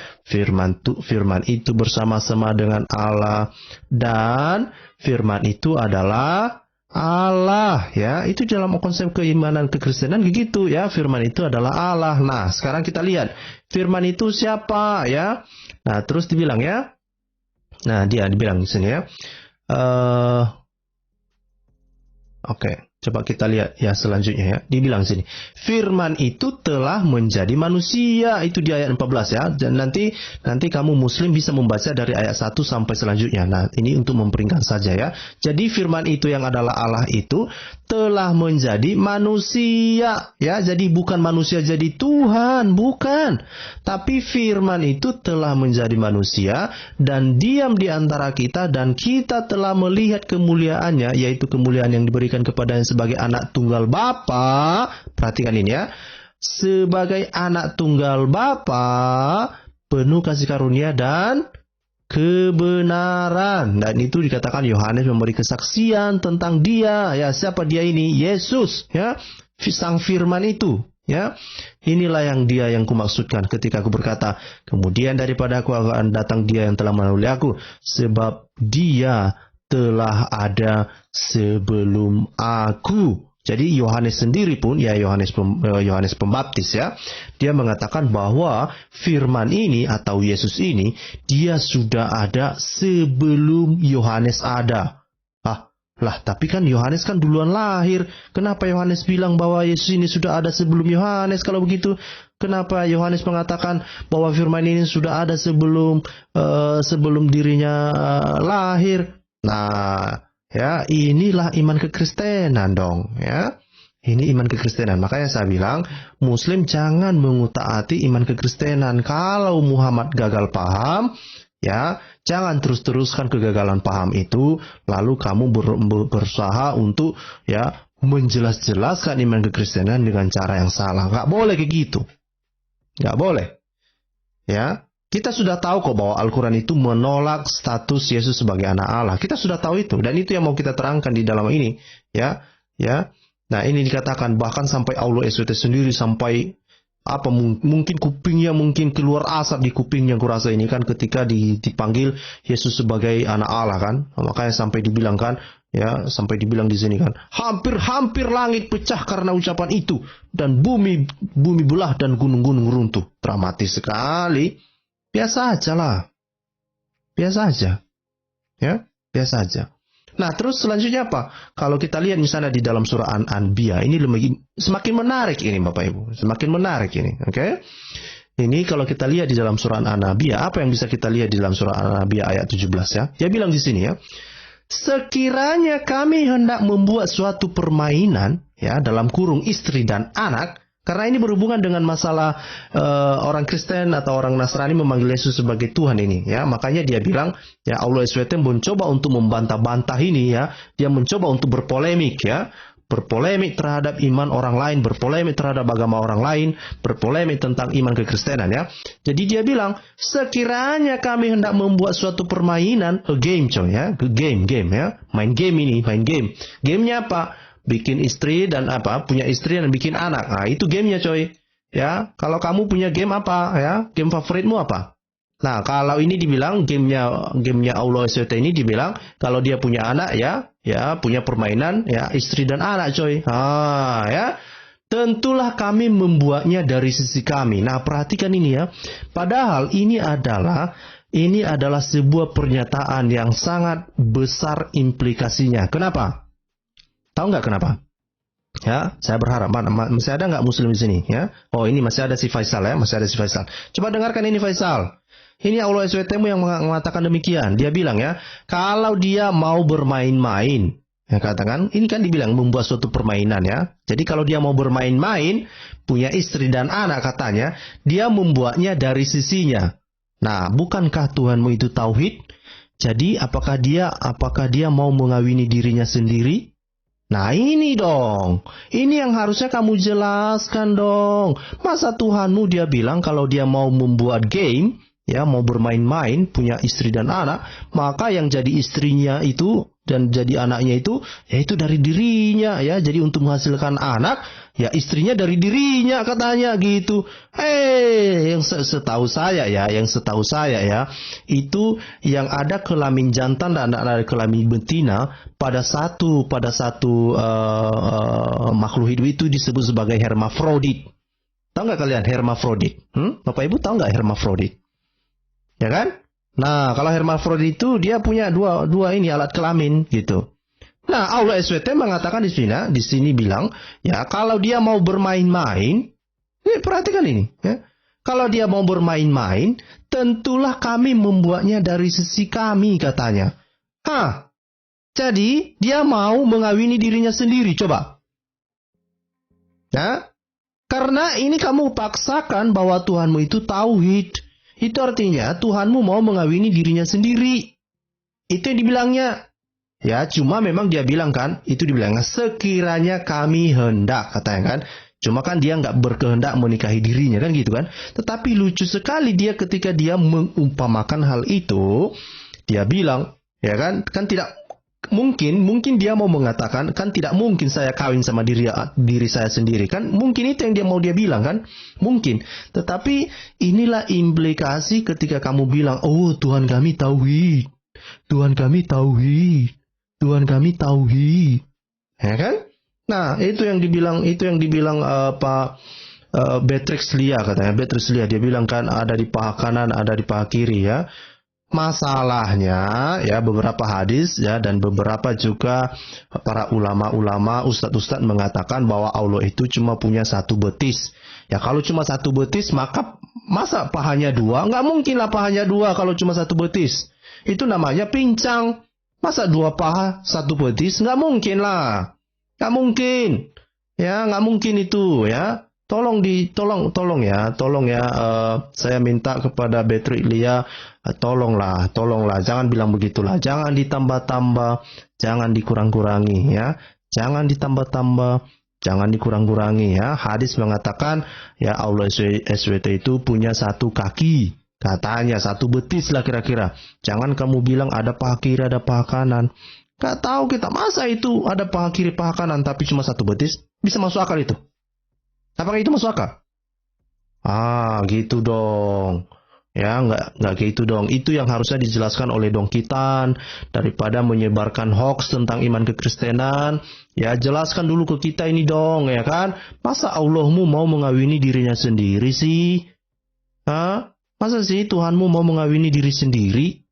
itu bersama-sama dengan Allah, dan firman itu adalah Allah, ya. Itu dalam konsep keimanan kekristenan begitu, ya. Firman itu adalah Allah. Nah, sekarang kita lihat firman itu siapa, ya. Nah, terus dibilang, ya. Nah, dia dibilang di sini, ya. Oke, coba kita lihat, ya, selanjutnya, ya. Dibilang sini, firman itu telah menjadi manusia. Itu di ayat 14, ya. Dan nanti kamu muslim bisa membaca dari ayat 1 sampai selanjutnya. Nah, ini untuk memperingat saja, ya. Jadi firman itu yang adalah Allah itu telah menjadi manusia, ya. Jadi bukan manusia jadi Tuhan, bukan. Tapi firman itu telah menjadi manusia dan diam di antara kita, dan kita telah melihat kemuliaannya, yaitu kemuliaan yang diberikan kepadanya sebagai anak tunggal Bapa. Perhatikan ini, ya. sebagai anak tunggal Bapa, penuh kasih karunia dan kebenaran. Dan itu dikatakan Yohanes memberi kesaksian tentang dia. Ya, siapa dia ini? Yesus, ya, sang firman itu. Ya, inilah yang dia yang kumaksudkan ketika aku berkata, kemudian daripada aku akan datang dia yang telah melalui aku, sebab dia telah ada sebelum aku. Jadi Yohanes sendiri pun, ya Yohanes Pembaptis ya, dia mengatakan bahwa firman ini atau Yesus ini, dia sudah ada sebelum Yohanes ada. Tapi kan Yohanes kan duluan lahir. Kenapa Yohanes bilang bahwa Yesus ini sudah ada sebelum Yohanes? Kalau begitu, kenapa Yohanes mengatakan bahwa firman ini sudah ada sebelum dirinya lahir? Nah, ya inilah iman kekristenan dong, ya. Ini iman kekristenan. Makanya saya bilang, Muslim jangan mengutak-atik iman kekristenan. Kalau Muhammad gagal paham, ya, jangan terus-teruskan kegagalan paham itu, lalu kamu berusaha untuk ya menjelaskan iman kekristenan dengan cara yang salah. Nggak boleh kayak gitu. Nggak boleh. Ya, kita sudah tahu kok bahwa Al-Quran itu menolak status Yesus sebagai anak Allah. Kita sudah tahu itu, dan itu yang mau kita terangkan di dalam ini. Ya. Nah, ini dikatakan bahkan sampai Allah SWT sendiri sampai mungkin kupingnya mungkin keluar asap di kupingnya, kurasa ini kan ketika dipanggil Yesus sebagai anak Allah kan. Makanya sampai dibilang kan, ya, sampai dibilang di sini kan, hampir langit pecah karena ucapan itu, dan bumi belah dan gunung-gunung runtuh. Dramatis sekali. Biasa aja lah. Biasa aja. Ya, biasa aja. Nah, terus selanjutnya apa? Kalau kita lihat misalnya di dalam surah An-Anbiya, ini semakin menarik ini Bapak Ibu. Semakin menarik ini, oke? Ini kalau kita lihat di dalam surah An-Anbiya, apa yang bisa kita lihat di dalam surah An-Anbiya ayat 17 ya? Dia bilang di sini ya, sekiranya kami hendak membuat suatu permainan, ya, dalam kurung istri dan anak, karena ini berhubungan dengan masalah orang Kristen atau orang Nasrani memanggil Yesus sebagai Tuhan ini, ya. Makanya dia bilang, ya, Allah SWT mencoba untuk membantah-bantah ini, ya. Dia mencoba untuk berpolemik, ya. Berpolemik terhadap iman orang lain, berpolemik terhadap agama orang lain, berpolemik tentang iman kekristenan, ya. Jadi dia bilang, sekiranya kami hendak membuat suatu permainan, a game, coy, ya. Game, ya. Main game ini, main game. Gamenya apa? Bikin istri dan punya istri dan bikin anak. Nah, itu gamenya coy. Ya, kalau kamu punya game apa, ya? Game favoritmu apa? Nah, kalau ini dibilang gamenya Allah SWT ini dibilang kalau dia punya anak, ya punya permainan, ya, istri dan anak coy. Ya. Tentulah kami membuatnya dari sisi kami. Nah, perhatikan ini ya. Padahal ini adalah sebuah pernyataan yang sangat besar implikasinya. Kenapa? Tahu nggak kenapa? Ya, saya berharap masih ada nggak Muslim di sini, ya? Oh, ini masih ada si Faisal, ya, masih ada si Faisal. Coba dengarkan ini Faisal. Ini Allah SWT yang mengatakan demikian. Dia bilang ya, kalau dia mau bermain-main, ya katakan, ini kan dibilang membuat suatu permainan ya. Jadi kalau dia mau bermain-main, punya istri dan anak katanya, dia membuatnya dari sisinya. Nah, bukankah Tuhanmu itu tauhid? Jadi apakah dia mau mengawini dirinya sendiri? Nah, ini dong. Ini yang harusnya kamu jelaskan dong. Masa Tuhanmu dia bilang kalau dia mau membuat game, ya, mau bermain-main, punya istri dan anak, maka yang jadi istrinya itu dan jadi anaknya itu, ya itu dari dirinya, ya. Jadi untuk menghasilkan anak, ya istrinya dari dirinya katanya gitu. Yang setahu saya ya, itu yang ada kelamin jantan dan ada kelamin betina pada satu makhluk hidup itu disebut sebagai hermafrodit. Tahu nggak kalian hermafrodit? Bapak Ibu tahu nggak hermafrodit? Ya kan? Nah, kalau hermafrodit itu dia punya dua ini alat kelamin gitu. Nah, Allah SWT mengatakan di sini bilang, ya, kalau dia mau bermain-main, perhatikan ini, ya. Kalau dia mau bermain-main, tentulah kami membuatnya dari sisi kami katanya. Jadi dia mau mengawini dirinya sendiri, coba. Ya? Karena ini kamu paksakan bahwa Tuhanmu itu tauhid. Itu artinya Tuhanmu mau mengawini dirinya sendiri. Itu yang dibilangnya. Ya, cuma memang dia bilang kan, itu dibilangnya sekiranya kami hendak, katanya kan. Cuma kan dia nggak berkehendak menikahi dirinya kan gitu kan. Tetapi lucu sekali dia ketika dia mengumpamakan hal itu, dia bilang, ya kan tidak mungkin dia mau mengatakan kan tidak mungkin saya kawin sama diri saya sendiri kan, mungkin itu yang dia bilang kan, mungkin. Tetapi inilah implikasi ketika kamu bilang, oh Tuhan kami tauhid, Tuhan kami tauhid, Tuhan kami tauhid, ya kan? Nah itu yang dibilang Beatrix Lia katanya, Beatrix Lia dia bilang kan ada di paha kanan, ada di paha kiri ya. Masalahnya ya beberapa hadis ya dan beberapa juga para ulama-ulama, ustadz-ustadz mengatakan bahwa Allah itu cuma punya satu betis. Ya kalau cuma satu betis masa pahanya dua? Nggak mungkin lah pahanya dua kalau cuma satu betis. Itu namanya pincang. Masa dua paha satu betis? Nggak mungkin lah. Nggak mungkin. Ya nggak mungkin itu ya. Tolong ya, saya minta kepada Beatrix Lia, tolonglah, jangan bilang begitulah, jangan ditambah-tambah, jangan dikurang-kurangi ya, jangan ditambah-tambah, jangan dikurang-kurangi ya. Hadis mengatakan ya Allah SWT itu punya satu kaki, katanya satu betis lah kira-kira. Jangan kamu bilang ada paha kiri, ada paha kanan. Gak tahu kita masa itu ada paha kiri, paha kanan, tapi cuma satu betis, bisa masuk akal itu? Apakah itu masuk akal? Gitu dong. Ya, nggak gitu dong. Itu yang harusnya dijelaskan oleh Dongkitan daripada menyebarkan hoax tentang iman kekristenan. Ya, jelaskan dulu ke kita ini dong, ya kan? Masa Allahmu mau mengawini dirinya sendiri sih? Masa sih Tuhanmu mau mengawini diri sendiri?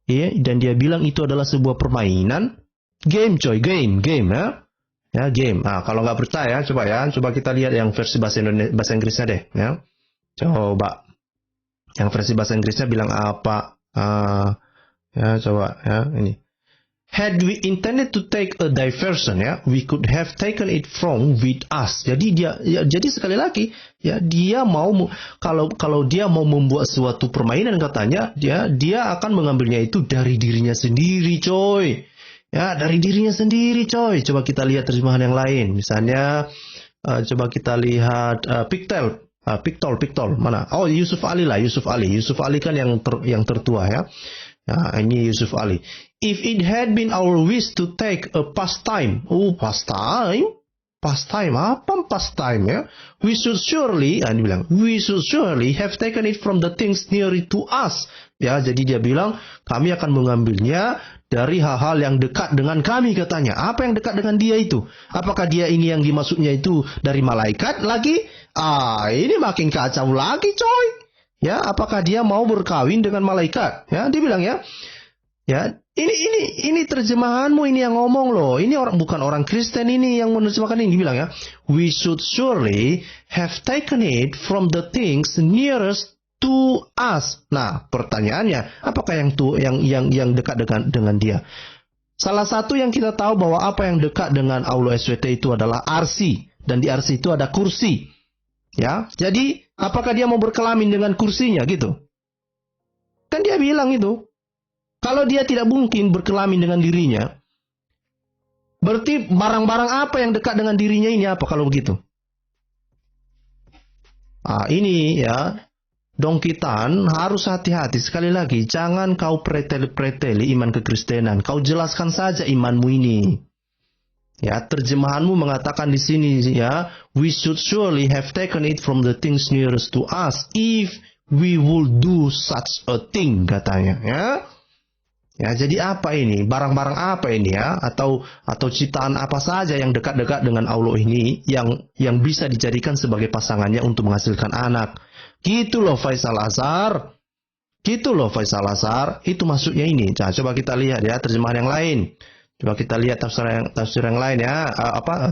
Ya, dan dia bilang itu adalah sebuah permainan. Game coy, game ya. Ya game. Kalau nggak percaya, coba kita lihat yang versi bahasa Inggrisnya deh. Ya, coba. Yang versi bahasa Inggrisnya bilang apa? Ya coba ya ini. Had we intended to take a diversion, ya, we could have taken it from with us. Jadi jadi sekali lagi, ya dia mau kalau dia mau membuat suatu permainan katanya, dia akan mengambilnya itu dari dirinya sendiri, coy. Ya, dari dirinya sendiri, coy. Coba kita lihat terjemahan yang lain. Misalnya, coba kita lihat Pictol. Mana? Oh, Yusuf Ali lah, Yusuf Ali kan yang tertua ya. Nah, ini Yusuf Ali. If it had been our wish to take a pastime. Oh, pastime? Pastime? Apa pastime ya? We should surely have taken it from the things near to us. Ya, jadi dia bilang, kami akan mengambilnya dari hal-hal yang dekat dengan kami katanya. Apa yang dekat dengan dia itu? Apakah dia ini yang dimaksudnya itu dari malaikat lagi? Ini makin kacau lagi, coy. Ya, apakah dia mau berkawin dengan malaikat? Ya, dia bilang ya. Ya, ini terjemahanmu ini yang ngomong loh. Ini bukan orang Kristen ini yang menerjemahkan ini. Dia bilang ya, we should surely have taken it from the things nearest to us. Nah, pertanyaannya, apakah yang dekat dengan dia? Salah satu yang kita tahu bahwa apa yang dekat dengan Allah SWT itu adalah arsi, dan di arsi itu ada kursi. Ya, jadi apakah dia mau berkelamin dengan kursinya gitu? Kan dia bilang itu. Kalau dia tidak mungkin berkelamin dengan dirinya, berarti barang-barang apa yang dekat dengan dirinya ini apa kalau begitu? Ini ya. Dongkitan harus hati-hati. Sekali lagi, jangan kau preteli iman kekristenan. Kau jelaskan saja imanmu ini. Ya, terjemahanmu mengatakan di sini ya, we should surely have taken it from the things nearest to us if we would do such a thing, katanya ya. Ya, jadi apa ini? Barang-barang apa ini ya? Atau ciptaan apa saja yang dekat-dekat dengan Allah ini yang bisa dijadikan sebagai pasangannya untuk menghasilkan anak. Gitu loh Faisal Azhar. Itu maksudnya ini. Nah, coba kita lihat ya terjemahan yang lain. Coba kita lihat tafsir yang lain ya.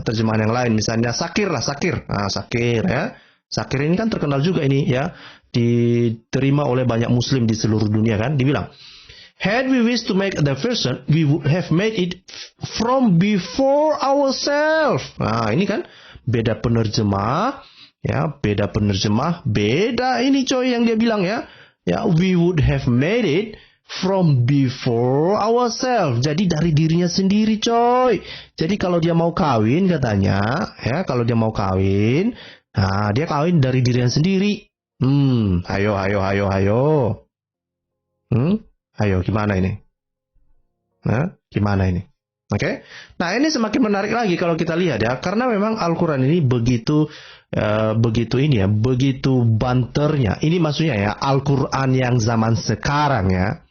Terjemahan yang lain. Misalnya Sakir. Sakir ya. Sakir ini kan terkenal juga ini ya. Diterima oleh banyak muslim di seluruh dunia kan. Dibilang, had we wished to make a diversion, we would have made it from before ourselves. Nah, ini kan beda penerjemah. Ya, beda ini coy yang dia bilang ya. Ya, we would have made it from before ourselves. Jadi dari dirinya sendiri, coy. Jadi kalau dia mau kawin katanya, ya, kalau dia mau kawin, nah dia kawin dari dirinya sendiri. Ayo. Ayo, gimana ini? Gimana ini? Oke. Nah, ini semakin menarik lagi kalau kita lihat ya, karena memang Al-Qur'an ini begitu banternya. Ini maksudnya ya, Al-Qur'an yang zaman sekarang ya.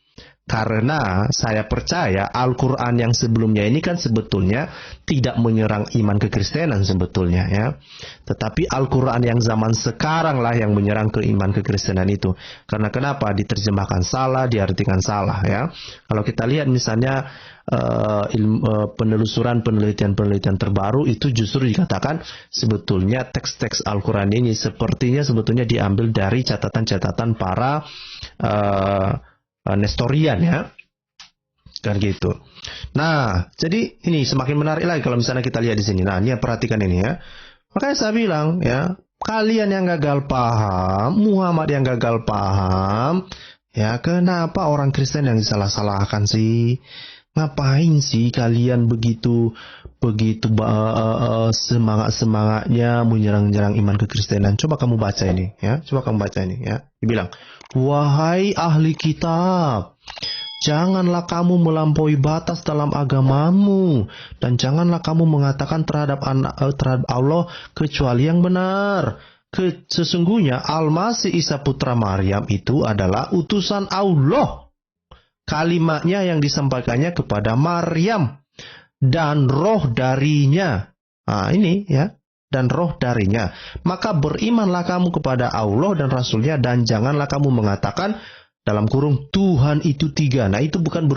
Karena saya percaya Al-Quran yang sebelumnya ini kan sebetulnya tidak menyerang iman kekristenan sebetulnya ya. Tetapi Al-Quran yang zaman sekarang lah yang menyerang ke iman kekristenan itu. Karena kenapa? Diterjemahkan salah, diartikan salah ya. Kalau kita lihat misalnya penelitian terbaru itu justru dikatakan sebetulnya teks-teks Al-Quran ini sepertinya sebetulnya diambil dari catatan-catatan para Nestorian ya, kan gitu. Nah, jadi ini semakin menarik lagi kalau misalnya kita lihat di sini. Nah, ini perhatikan ini ya. Makanya saya bilang ya, kalian yang gagal paham, Muhammad yang gagal paham, ya kenapa orang Kristen yang disalah-salahkan sih? Ngapain sih kalian begitu semangatnya menyerang-nyerang iman kekristenan? Coba kamu baca ini ya. Dibilang, wahai ahli kitab, janganlah kamu melampaui batas dalam agamamu, dan janganlah kamu mengatakan terhadap Allah kecuali yang benar. Sesungguhnya Al-Masih Isa putra Maryam itu adalah utusan Allah. Kalimatnya yang disampaikannya kepada Maryam dan roh darinya. Nah, ini ya, dan roh darinya. Maka berimanlah kamu kepada Allah dan Rasulnya, dan janganlah kamu mengatakan dalam kurung Tuhan itu tiga. Nah, itu bukan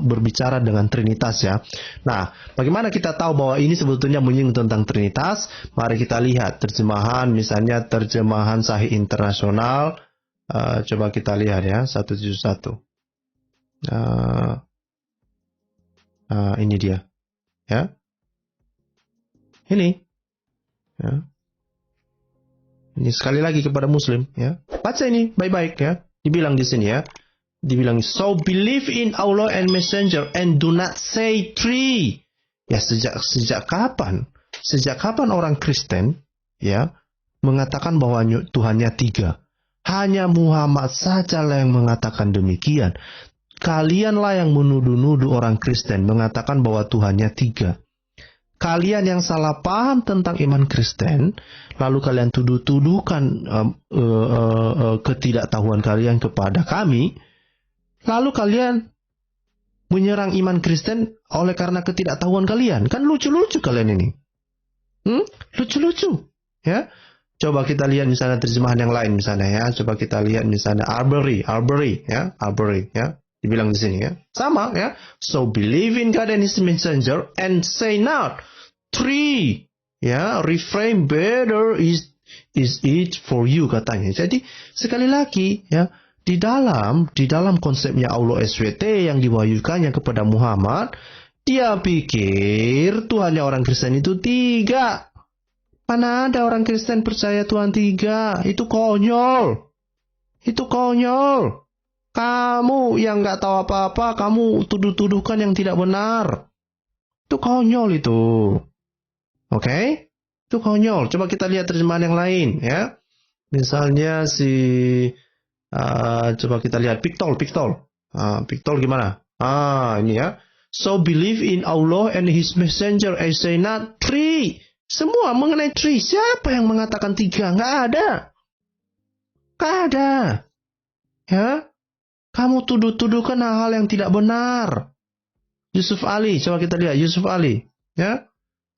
berbicara dengan Trinitas ya. Nah, bagaimana kita tahu bahwa ini sebetulnya menyinggung tentang Trinitas? Mari kita lihat terjemahan, misalnya terjemahan Sahih Internasional. Coba kita lihat ya, 171. Ini dia ya, ini ya. Ini sekali lagi kepada Muslim ya, baca ini baik-baik ya. Dibilang di sini ya, dibilang so believe in Allah and Messenger and do not say three. Ya, sejak kapan orang Kristen ya mengatakan bahwa Tuhannya tiga? Hanya Muhammad sajalah yang mengatakan demikian. Kalianlah yang menuduh-nuduh orang Kristen mengatakan bahwa Tuhannya tiga. Kalian yang salah paham tentang iman Kristen, lalu kalian tuduh-tuduhkan ketidaktahuan kalian kepada kami, lalu kalian menyerang iman Kristen oleh karena ketidaktahuan kalian. Kan lucu-lucu kalian ini. Lucu-lucu. Ya. Coba kita lihat misalnya terjemahan yang lain misalnya ya. Coba kita lihat misalnya Arbery ya. Dibilang di sini ya. Sama ya. So believe in God and His messenger and say not three. Ya, refrain better is it for you katanya. Jadi sekali lagi ya, di dalam konsepnya Allah SWT yang diwahyukannya kepada Muhammad, dia pikir Tuhannya orang Kristen itu tiga. Mana ada orang Kristen percaya Tuhan tiga? Itu konyol. Kamu yang nggak tahu apa-apa, kamu tuduh-tuduhkan yang tidak benar. Itu konyol itu. Oke? Itu konyol. Coba kita lihat terjemahan yang lain ya. Misalnya coba kita lihat Pictol. Pictol gimana? Ini ya. So believe in Allah and His messenger and say not three. Semua mengenai three. Siapa yang mengatakan tiga? Nggak ada. Ya. Kamu tuduh-tuduhkan hal-hal yang tidak benar. Yusuf Ali, coba kita lihat Yusuf Ali, ya.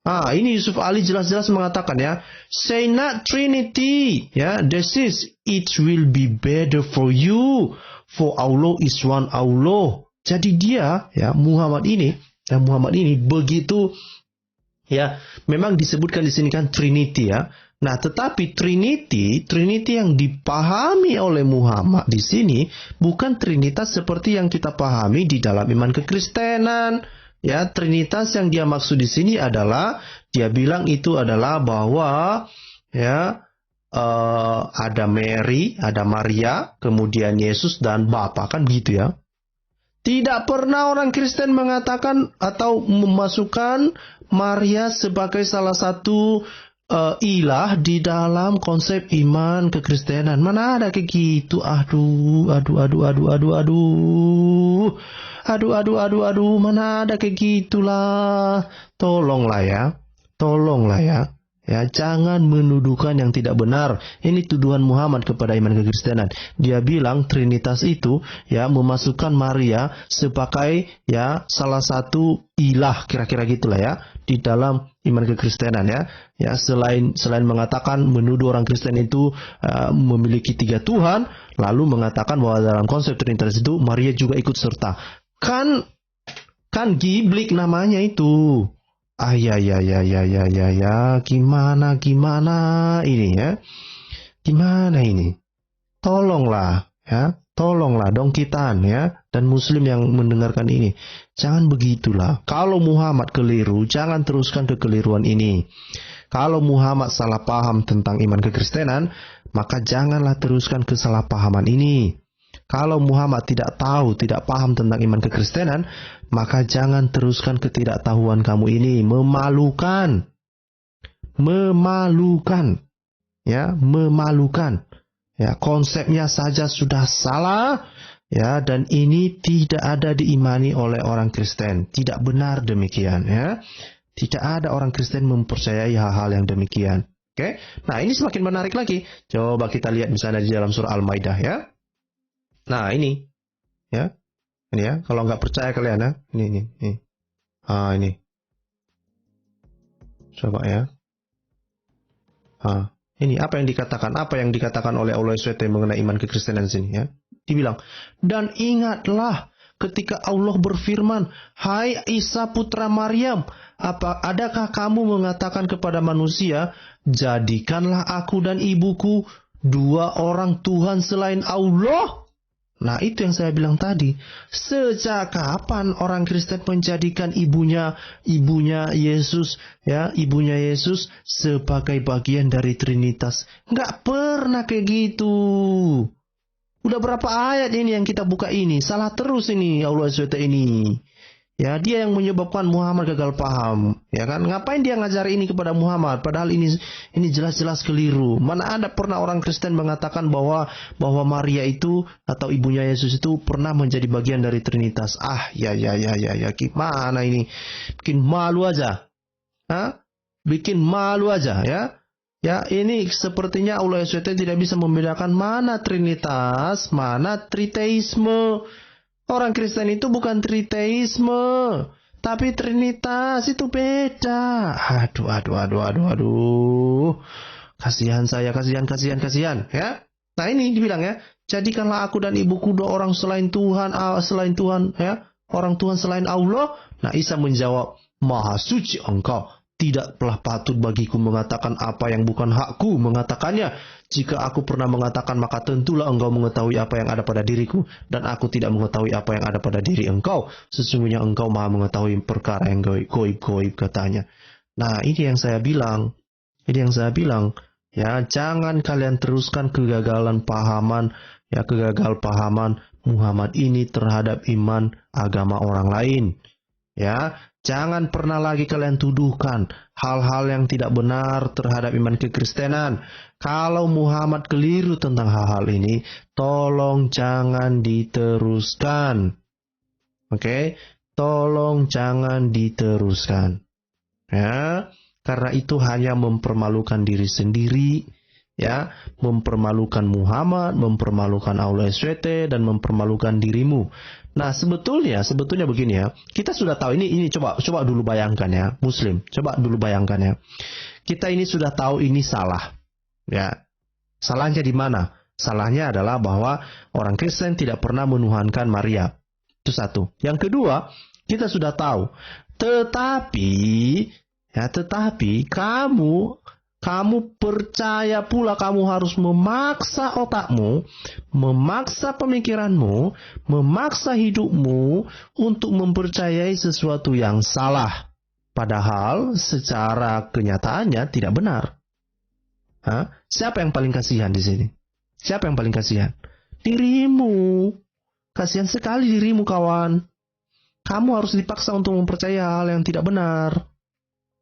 Ini Yusuf Ali jelas-jelas mengatakan ya, say not Trinity, ya. This is it will be better for you, for Allah is one Allah. Jadi dia, ya Muhammad ini begitu, ya. Memang disebutkan di sini kan Trinity ya. Nah, tetapi Trinity yang dipahami oleh Muhammad di sini bukan Trinitas seperti yang kita pahami di dalam iman kekristenan. Ya, Trinitas yang dia maksud di sini adalah dia bilang itu adalah bahwa ya ada Mary, ada Maria, kemudian Yesus dan Bapa, kan begitu ya. Tidak pernah orang Kristen mengatakan atau memasukkan Maria sebagai salah satu ilah di dalam konsep iman kekristenan. Mana ada kayak gitu? Aduh. Mana ada kayak gitulah. Tolonglah ya. Ya, jangan menuduhkan yang tidak benar. Ini tuduhan Muhammad kepada iman kekristenan. Dia bilang Trinitas itu ya memasukkan Maria sebagai ya salah satu ilah, kira-kira gitulah ya, di dalam iman kekristenan ya. Ya, selain mengatakan menuduh orang Kristen itu memiliki 3 Tuhan, lalu mengatakan bahwa dalam konsep Trinitas itu Maria juga ikut serta. Kan giblik namanya itu. Gimana ini ya? Gimana ini? Tolonglah dong kita ya, dan Muslim yang mendengarkan ini. Jangan begitulah. Kalau Muhammad keliru, jangan teruskan kekeliruan ini. Kalau Muhammad salah paham tentang iman kekristenan, maka janganlah teruskan kesalahpahaman ini. Kalau Muhammad tidak paham tentang iman kekristenan, maka jangan teruskan ketidaktahuan kamu ini. Memalukan. Ya, konsepnya saja sudah salah, ya, dan ini tidak ada diimani oleh orang Kristen. Tidak benar demikian, ya. Tidak ada orang Kristen mempercayai hal-hal yang demikian. Oke? Nah, ini semakin menarik lagi. Coba kita lihat misalnya di dalam surah Al-Maidah, ya. Nah, ini. Ya. Ini ya. Kalau nggak percaya kalian ya. Ini. Ini. Coba ya. Ini apa yang dikatakan oleh Allah SWT mengenai iman kekristenan sini ya. Dibilang, dan ingatlah ketika Allah berfirman, hai Isa putra Maryam, adakah kamu mengatakan kepada manusia, jadikanlah aku dan ibuku 2 orang Tuhan selain Allah? Nah, itu yang saya bilang tadi. Sejak kapan orang Kristen menjadikan ibunya Yesus, ya, ibunya Yesus sebagai bagian dari Trinitas? Nggak pernah kayak gitu. Udah berapa ayat ini yang kita buka ini? Salah terus ini Allah SWT ini. Ya, dia yang menyebabkan Muhammad gagal paham. Ya kan? Ngapain dia ngajari ini kepada Muhammad? Padahal ini jelas-jelas keliru. Mana ada pernah orang Kristen mengatakan bahwa Maria itu atau ibunya Yesus itu pernah menjadi bagian dari Trinitas. Ya. Gimana ini? Bikin malu aja. Bikin malu aja ya. Ya, ini sepertinya Allah SWT tidak bisa membedakan mana Trinitas, mana Triteisme. Orang Kristen itu bukan Triteisme, tapi Trinitas itu beda. Aduh. Kasihan saya, kasihan ya. Nah, ini dibilang ya, jadikanlah aku dan ibuku 2 orang selain Tuhan ya, orang Tuhan selain Allah. Nah, Isa menjawab, Maha suci engkau. Tidaklah patut bagiku mengatakan apa yang bukan hakku mengatakannya. Jika aku pernah mengatakan, maka tentulah engkau mengetahui apa yang ada pada diriku, dan aku tidak mengetahui apa yang ada pada diri engkau. Sesungguhnya engkau maha mengetahui perkara yang goib, katanya. Nah, ini yang saya bilang. Ya, jangan kalian teruskan kegagalan pahaman Muhammad ini terhadap iman agama orang lain. Ya, jangan pernah lagi kalian tuduhkan hal-hal yang tidak benar terhadap iman kekristenan. Kalau Muhammad keliru tentang hal-hal ini, tolong jangan diteruskan. Oke? Tolong jangan diteruskan. Ya, karena itu hanya mempermalukan diri sendiri, ya, mempermalukan Muhammad, mempermalukan Allah SWT, dan mempermalukan dirimu. Nah, sebetulnya begini ya. Kita sudah tahu ini coba dulu bayangkan ya, Muslim. Coba dulu bayangkan ya. Kita ini sudah tahu ini salah. Ya. Salahnya di mana? Salahnya adalah bahwa orang Kristen tidak pernah menuhankan Maria. Itu satu. Yang kedua, kita sudah tahu. Tetapi kamu percaya pula kamu harus memaksa otakmu, memaksa pemikiranmu, memaksa hidupmu untuk mempercayai sesuatu yang salah. Padahal secara kenyataannya tidak benar. Siapa yang paling kasihan di sini? Siapa yang paling kasihan? Dirimu. Kasihan sekali dirimu, kawan. Kamu harus dipaksa untuk mempercaya hal yang tidak benar.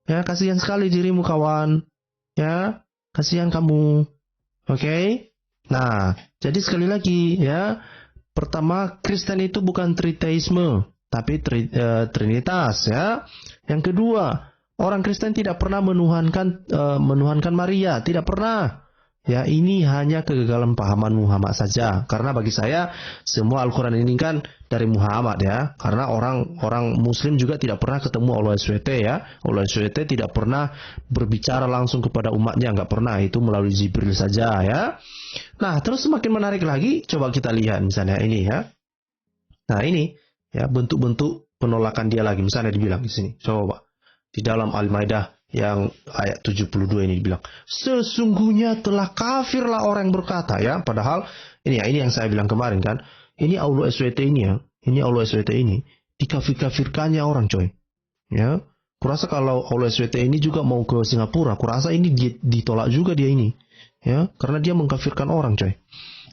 Ya, kasihan sekali dirimu, kawan. Ya, kasihan kamu. Oke? Nah, jadi sekali lagi ya, pertama, Kristen itu bukan triteisme, tapi trinitas ya. Yang kedua, orang Kristen tidak pernah menuhankan Maria, tidak pernah. Ya, ini hanya kegagalan pahaman Muhammad saja. Karena bagi saya semua Al-Quran ini kan dari Muhammad ya. Karena orang Muslim juga tidak pernah ketemu Allah SWT ya. Allah SWT tidak pernah berbicara langsung kepada umatnya, nggak pernah. Itu melalui Jibril saja ya. Nah, terus semakin menarik lagi, coba kita lihat misalnya ini ya. Nah, ini ya bentuk-bentuk penolakan dia lagi. Misalnya dibilang di sini. Coba di dalam Al-Maidah yang ayat 72 ini dibilang, sesungguhnya telah kafirlah orang yang berkata ya. Padahal ini yang saya bilang kemarin kan. Ini Allah SWT ini ya. Ini Allah SWT ini dikafir-kafirkannya orang, coy. Ya. Kurasa kalau Allah SWT ini juga mau ke Singapura, kurasa ini ditolak juga dia ini. Ya, karena dia mengkafirkan orang, coy.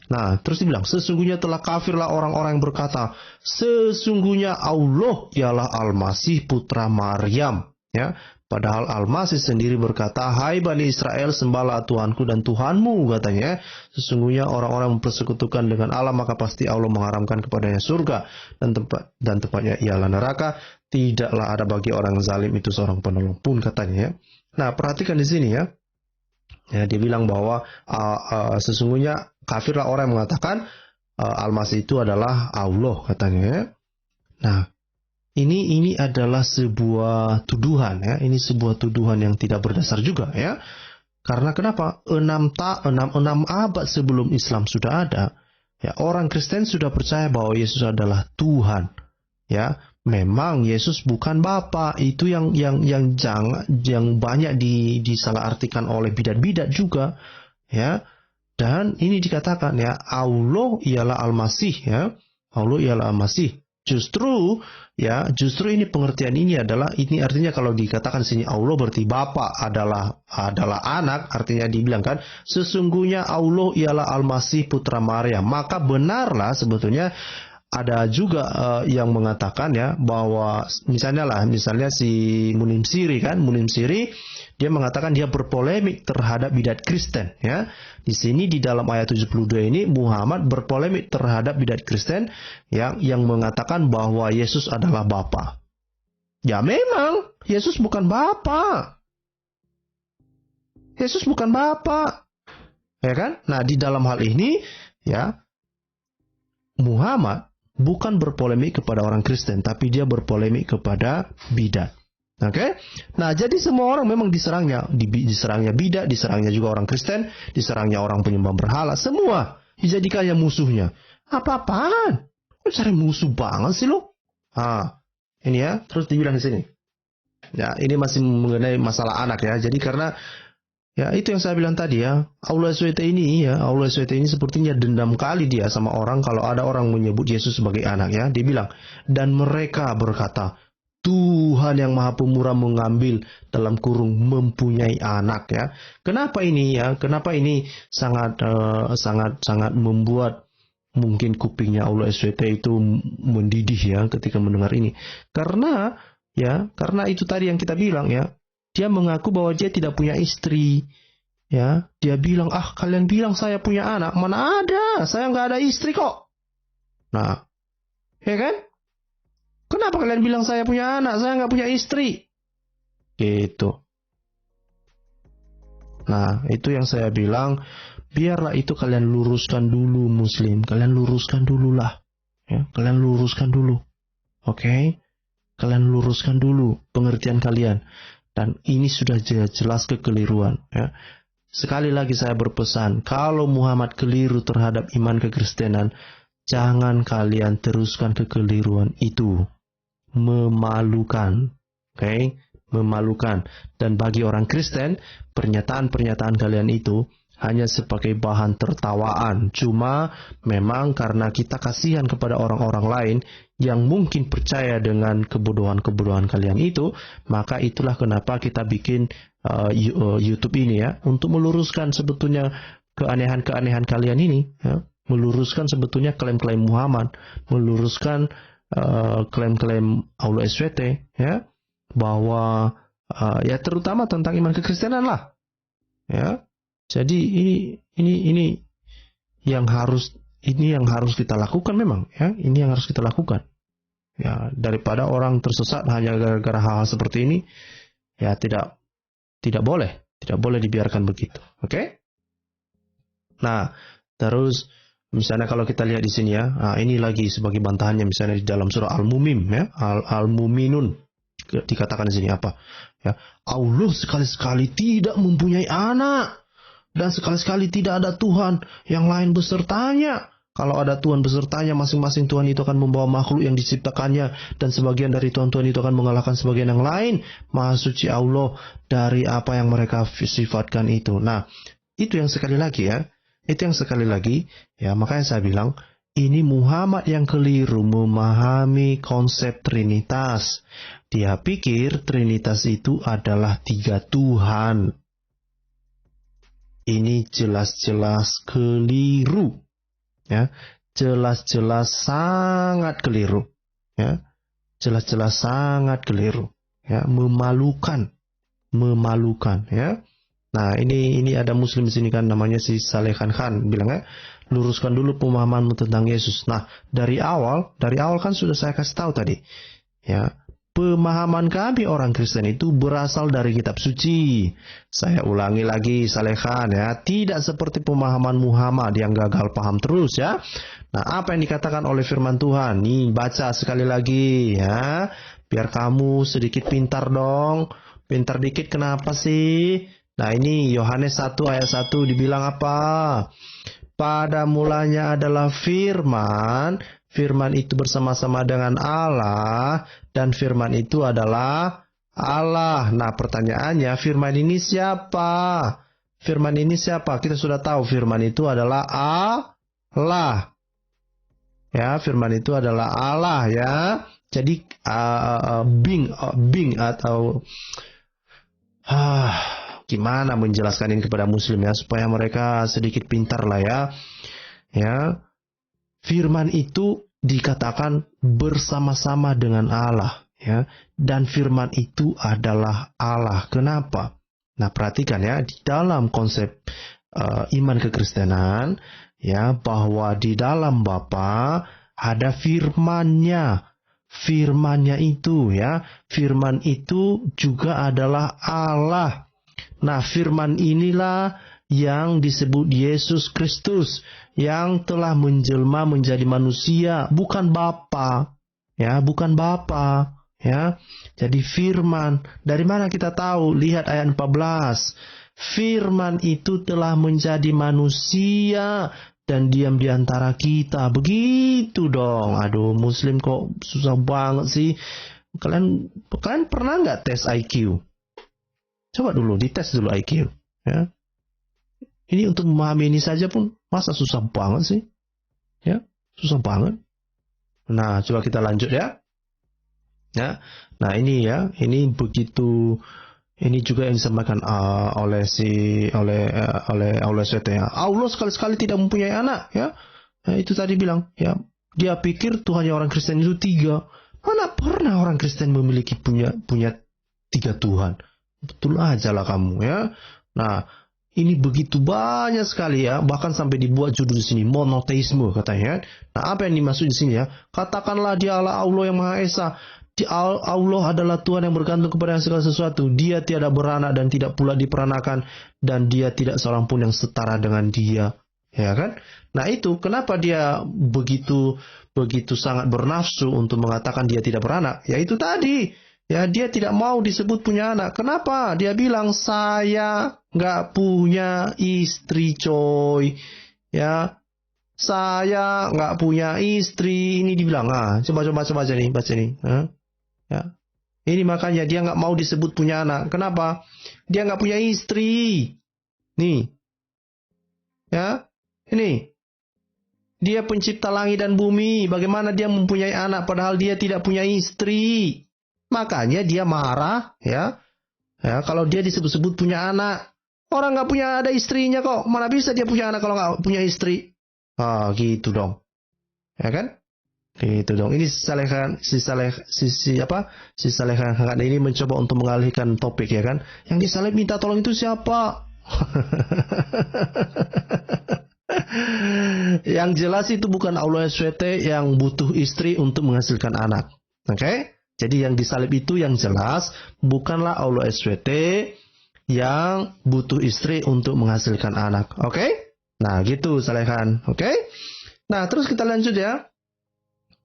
Nah, terus dibilang, sesungguhnya telah kafirlah orang-orang yang berkata, sesungguhnya Allah ialah Al-Masih putra Maryam. Ya, padahal Al-Masih sendiri berkata, hai Bani Israel, sembahlah Tuhanku dan Tuhanmu, katanya. Sesungguhnya orang-orang mempersekutukan dengan Allah, maka pasti Allah mengharamkan kepadanya surga dan tempatnya ialah neraka. Tidaklah ada bagi orang zalim itu seorang penolong pun, katanya ya. Nah, perhatikan di sini ya. Ya, dia bilang bahwa sesungguhnya kafirlah orang yang mengatakan Al-Masih itu adalah Allah, katanya ya. Nah, ini adalah sebuah tuduhan ya. Ini sebuah tuduhan yang tidak berdasar juga ya. Karena kenapa? 6 abad sebelum Islam sudah ada, ya, orang Kristen sudah percaya bahwa Yesus adalah Tuhan. Ya, memang Yesus bukan Bapa. Itu yang banyak disalahartikan oleh bidat-bidat juga, ya. Dan ini dikatakan ya, Allah ialah Al-Masih ya. Allah ialah Al-Masih. Justru ini pengertian ini artinya kalau dikatakan sini Allah berarti Bapa adalah anak, artinya dibilang kan sesungguhnya Allah ialah Al-Masih putra Maria. Maka benarlah sebetulnya ada juga yang mengatakan ya bahwa misalnya si Munim Siri dia mengatakan dia berpolemik terhadap bidat Kristen ya. Di sini di dalam ayat 72 ini Muhammad berpolemik terhadap bidat Kristen yang mengatakan bahwa Yesus adalah Bapa. Ya memang Yesus bukan Bapa. Yesus bukan Bapa. Ya kan? Nah, di dalam hal ini ya Muhammad bukan berpolemik kepada orang Kristen, tapi dia berpolemik kepada bidat. Oke? Nah, jadi semua orang memang diserangnya bidat, diserangnya juga orang Kristen, diserangnya orang penyembah berhala, semua dijadikannya musuhnya. Apa-apaan? Kok cari musuh banget sih lo? Ini ya, terus dibilang di sini. Ya, ini masih mengenai masalah anak ya. Jadi karena ya itu yang saya bilang tadi ya, Allah SWT ini sepertinya dendam kali dia sama orang kalau ada orang menyebut Yesus sebagai anak ya. Dia bilang, dan mereka berkata, Tuhan yang Maha Pemurah mengambil dalam kurung mempunyai anak ya. Kenapa ini ya? Kenapa ini sangat membuat mungkin kupingnya Allah SWT itu mendidih ya ketika mendengar ini. Karena itu tadi yang kita bilang ya. Dia mengaku bahwa dia tidak punya istri. Ya, dia bilang, kalian bilang saya punya anak. Mana ada? Saya nggak ada istri kok. Nah, ya kan? Kenapa kalian bilang saya punya anak? Saya nggak punya istri. Gitu. Nah, itu yang saya bilang. Biarlah itu kalian luruskan dulu, Muslim. Kalian luruskan dulu lah. Ya, kalian luruskan dulu. Oke? Kalian luruskan dulu pengertian kalian. Dan ini sudah jelas kekeliruan. Ya. Sekali lagi saya berpesan, kalau Muhammad keliru terhadap iman kekristenan, jangan kalian teruskan kekeliruan itu. Memalukan. Oke? Memalukan. Dan bagi orang Kristen, pernyataan-pernyataan kalian itu hanya sebagai bahan tertawaan. Cuma memang karena kita kasihan kepada orang-orang lain yang mungkin percaya dengan kebodohan-kebodohan kalian itu, maka itulah kenapa kita bikin YouTube ini ya, untuk meluruskan sebetulnya keanehan-keanehan kalian ini ya. meluruskan sebetulnya klaim-klaim Muhammad, meluruskan klaim-klaim Aulo SWT, ya, bahwa ya terutama tentang iman kekristenan lah, ya. Jadi ini yang harus kita lakukan memang, ya. Ini yang harus kita lakukan, ya. Daripada orang tersesat hanya gara-gara hal-hal seperti ini, ya tidak boleh dibiarkan begitu, oke? Nah, terus misalnya kalau kita lihat di sini ya, ini lagi sebagai bantahannya misalnya di dalam surah Al-Mumim ya, Al-Muminun dikatakan di sini apa? Ya, Allah sekali-sekali tidak mempunyai anak dan sekali-sekali tidak ada Tuhan yang lain besertanya. Kalau ada Tuhan besertanya, masing-masing Tuhan itu akan membawa makhluk yang diciptakannya dan sebagian dari Tuhan-Tuhan itu akan mengalahkan sebagian yang lain. Maha suci Allah dari apa yang mereka sifatkan itu. Nah, itu yang sekali lagi ya. Itu yang sekali lagi, ya, makanya saya bilang, ini Muhammad yang keliru memahami konsep Trinitas. Dia pikir Trinitas itu adalah 3 Tuhan. Ini jelas-jelas keliru. Ya, jelas-jelas sangat keliru. Ya, jelas-jelas sangat keliru. Ya, memalukan, ya. Nah, ini ada muslim di sini kan, namanya si Salehan Khan, bilangnya luruskan dulu pemahamanmu tentang Yesus. Nah, dari awal kan sudah saya kasih tahu tadi. Ya, pemahaman kami orang Kristen itu berasal dari kitab suci. Saya ulangi lagi Salehan ya, tidak seperti pemahaman Muhammad yang gagal paham terus ya. Nah, apa yang dikatakan oleh firman Tuhan? Nih, baca sekali lagi ya. Biar kamu sedikit pintar dong. Pintar dikit kenapa sih? Nah, ini Yohanes 1 ayat 1 dibilang apa? Pada mulanya adalah firman, firman itu bersama-sama dengan Allah, dan firman itu adalah Allah. Nah, pertanyaannya, firman ini siapa? Firman ini siapa? Kita sudah tahu firman itu adalah Allah. Ya, firman itu adalah Allah ya. Jadi being atau gimana menjelaskan ini kepada muslim ya, supaya mereka sedikit pintar lah ya. Ya. Firman itu dikatakan bersama-sama dengan Allah ya, dan firman itu adalah Allah. Kenapa? Nah, perhatikan ya, di dalam konsep iman kekristenan ya, bahwa di dalam Bapa ada firman-Nya. Firman-Nya itu ya, firman itu juga adalah Allah. Nah, firman inilah yang disebut Yesus Kristus, yang telah menjelma menjadi manusia, bukan Bapa. Ya, bukan Bapa. Ya. Jadi firman, dari mana kita tahu? Lihat ayat 14. Firman itu telah menjadi manusia dan diam di antara kita. Begitu dong. Aduh, muslim kok susah banget sih. Kalian pernah nggak tes IQ? Coba dulu dites dulu IQ, ya. Ini untuk memahami ini saja pun masa susah banget sih, ya, susah banget. Nah, coba kita lanjut ya. Ya, nah ini ya, ini begitu, ini juga yang disampaikan oleh SWT ya. Allah sekali-sekali tidak mempunyai anak, ya. Nah, itu tadi bilang, ya, dia pikir Tuhannya orang Kristen itu 3. Mana pernah orang Kristen memiliki punya 3 Tuhan? Betul aja lah kamu ya. Nah, ini begitu banyak sekali ya, bahkan sampai dibuat judul di sini monoteisme katanya. Nah, apa yang dimaksud di sini ya? Katakanlah dia Allah yang Maha Esa. Allah adalah Tuhan yang bergantung kepada segala sesuatu. Dia tiada beranak dan tidak pula diperanakan, dan dia tidak seorang pun yang setara dengan dia. Ya kan? Nah, itu kenapa dia begitu sangat bernafsu untuk mengatakan dia tidak beranak? Ya itu tadi. Ya, dia tidak mau disebut punya anak. Kenapa? Dia bilang, saya nggak punya istri, coy. Ya, saya nggak punya istri. Ini dibilang. Coba aja nih, baca nih. Ya. Ini makanya dia nggak mau disebut punya anak. Kenapa? Dia nggak punya istri. Nih. Ya, ini. Dia pencipta langit dan bumi. Bagaimana dia mempunyai anak padahal dia tidak punya istri? Makanya dia marah, ya. Ya, kalau dia disebut-sebut punya anak. Orang nggak punya ada istrinya kok. Mana bisa dia punya anak kalau nggak punya istri? Gitu dong. Ya kan? Gitu dong. Ini si Salehan ini mencoba untuk mengalihkan topik, ya kan? Yang disalib minta tolong itu siapa? Yang jelas itu bukan Allah SWT yang butuh istri untuk menghasilkan anak. Oke? Jadi yang disalib itu yang jelas bukanlah Allah SWT yang butuh istri untuk menghasilkan anak. Oke? Nah, gitu Salehan. Oke? Nah, terus kita lanjut ya.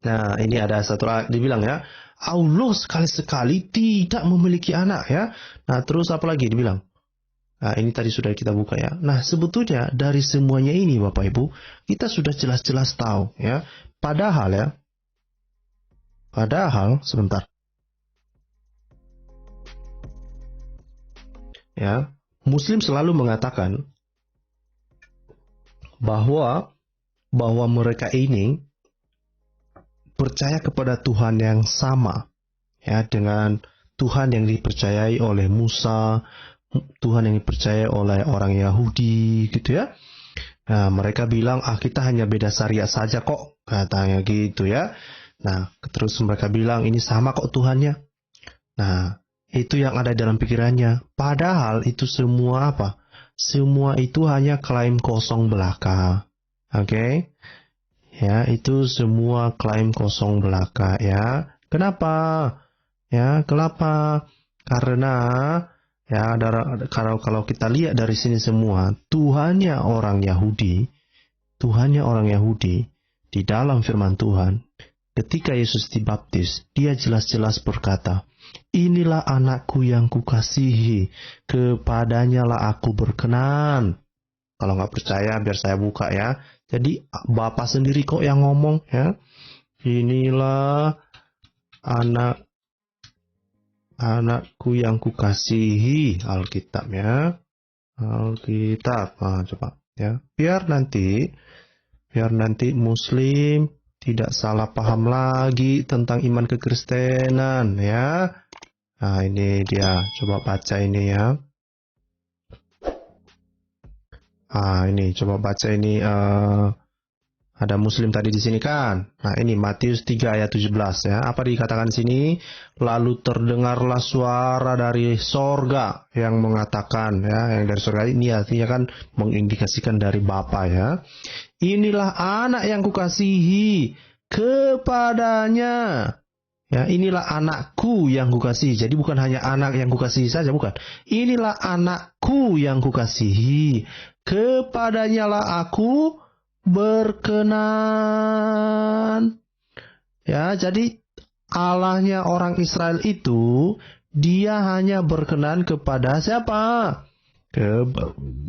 Nah, ini ada satu ayat dibilang ya, Allah sekali-sekali tidak memiliki anak ya. Nah, terus apa lagi dibilang? Nah, ini tadi sudah kita buka ya. Nah, sebetulnya dari semuanya ini Bapak Ibu, kita sudah jelas-jelas tahu ya. Padahal sebentar. Ya, Muslim selalu mengatakan bahwa mereka ini percaya kepada Tuhan yang sama ya dengan Tuhan yang dipercayai oleh Musa, Tuhan yang dipercayai oleh orang Yahudi gitu ya. Nah, mereka bilang kita hanya beda syariat saja kok, katanya gitu ya. Nah, terus mereka bilang ini sama kok Tuhannya. Nah, itu yang ada dalam pikirannya. Padahal itu semua apa? Semua itu hanya klaim kosong belaka. Oke? Ya, itu semua klaim kosong belaka ya. Kenapa? Ya, kenapa? Karena ya kalau kita lihat dari sini semua, Tuhannya orang Yahudi di dalam firman Tuhan, ketika Yesus dibaptis, dia jelas-jelas berkata, inilah anakku yang kukasihi, kepadanya lah aku berkenan. Kalau nggak percaya, biar saya buka ya. Jadi Bapa sendiri kok yang ngomong ya. Inilah anakku yang kukasihi, Alkitab ya. Alkitab. Coba ya. Biar nanti Muslim tidak salah paham lagi tentang iman kekristenan ya. Nah, ini dia. Coba baca ini ya. Ini coba baca ini, ada Muslim tadi di sini kan. Nah, ini Matius 3 ayat 17 ya. Apa dikatakan di sini? Lalu terdengarlah suara dari sorga yang mengatakan ya, yang dari sorga ini artinya kan mengindikasikan dari Bapa ya. Inilah anak yang kukasihi, kepadanya. Ya, inilah anakku yang kukasihi. Jadi bukan hanya anak yang kukasihi saja, bukan. Inilah anakku yang kukasihi, kepadanya lah aku berkenan. Ya, jadi Allahnya orang Israel itu, dia hanya berkenan kepada siapa?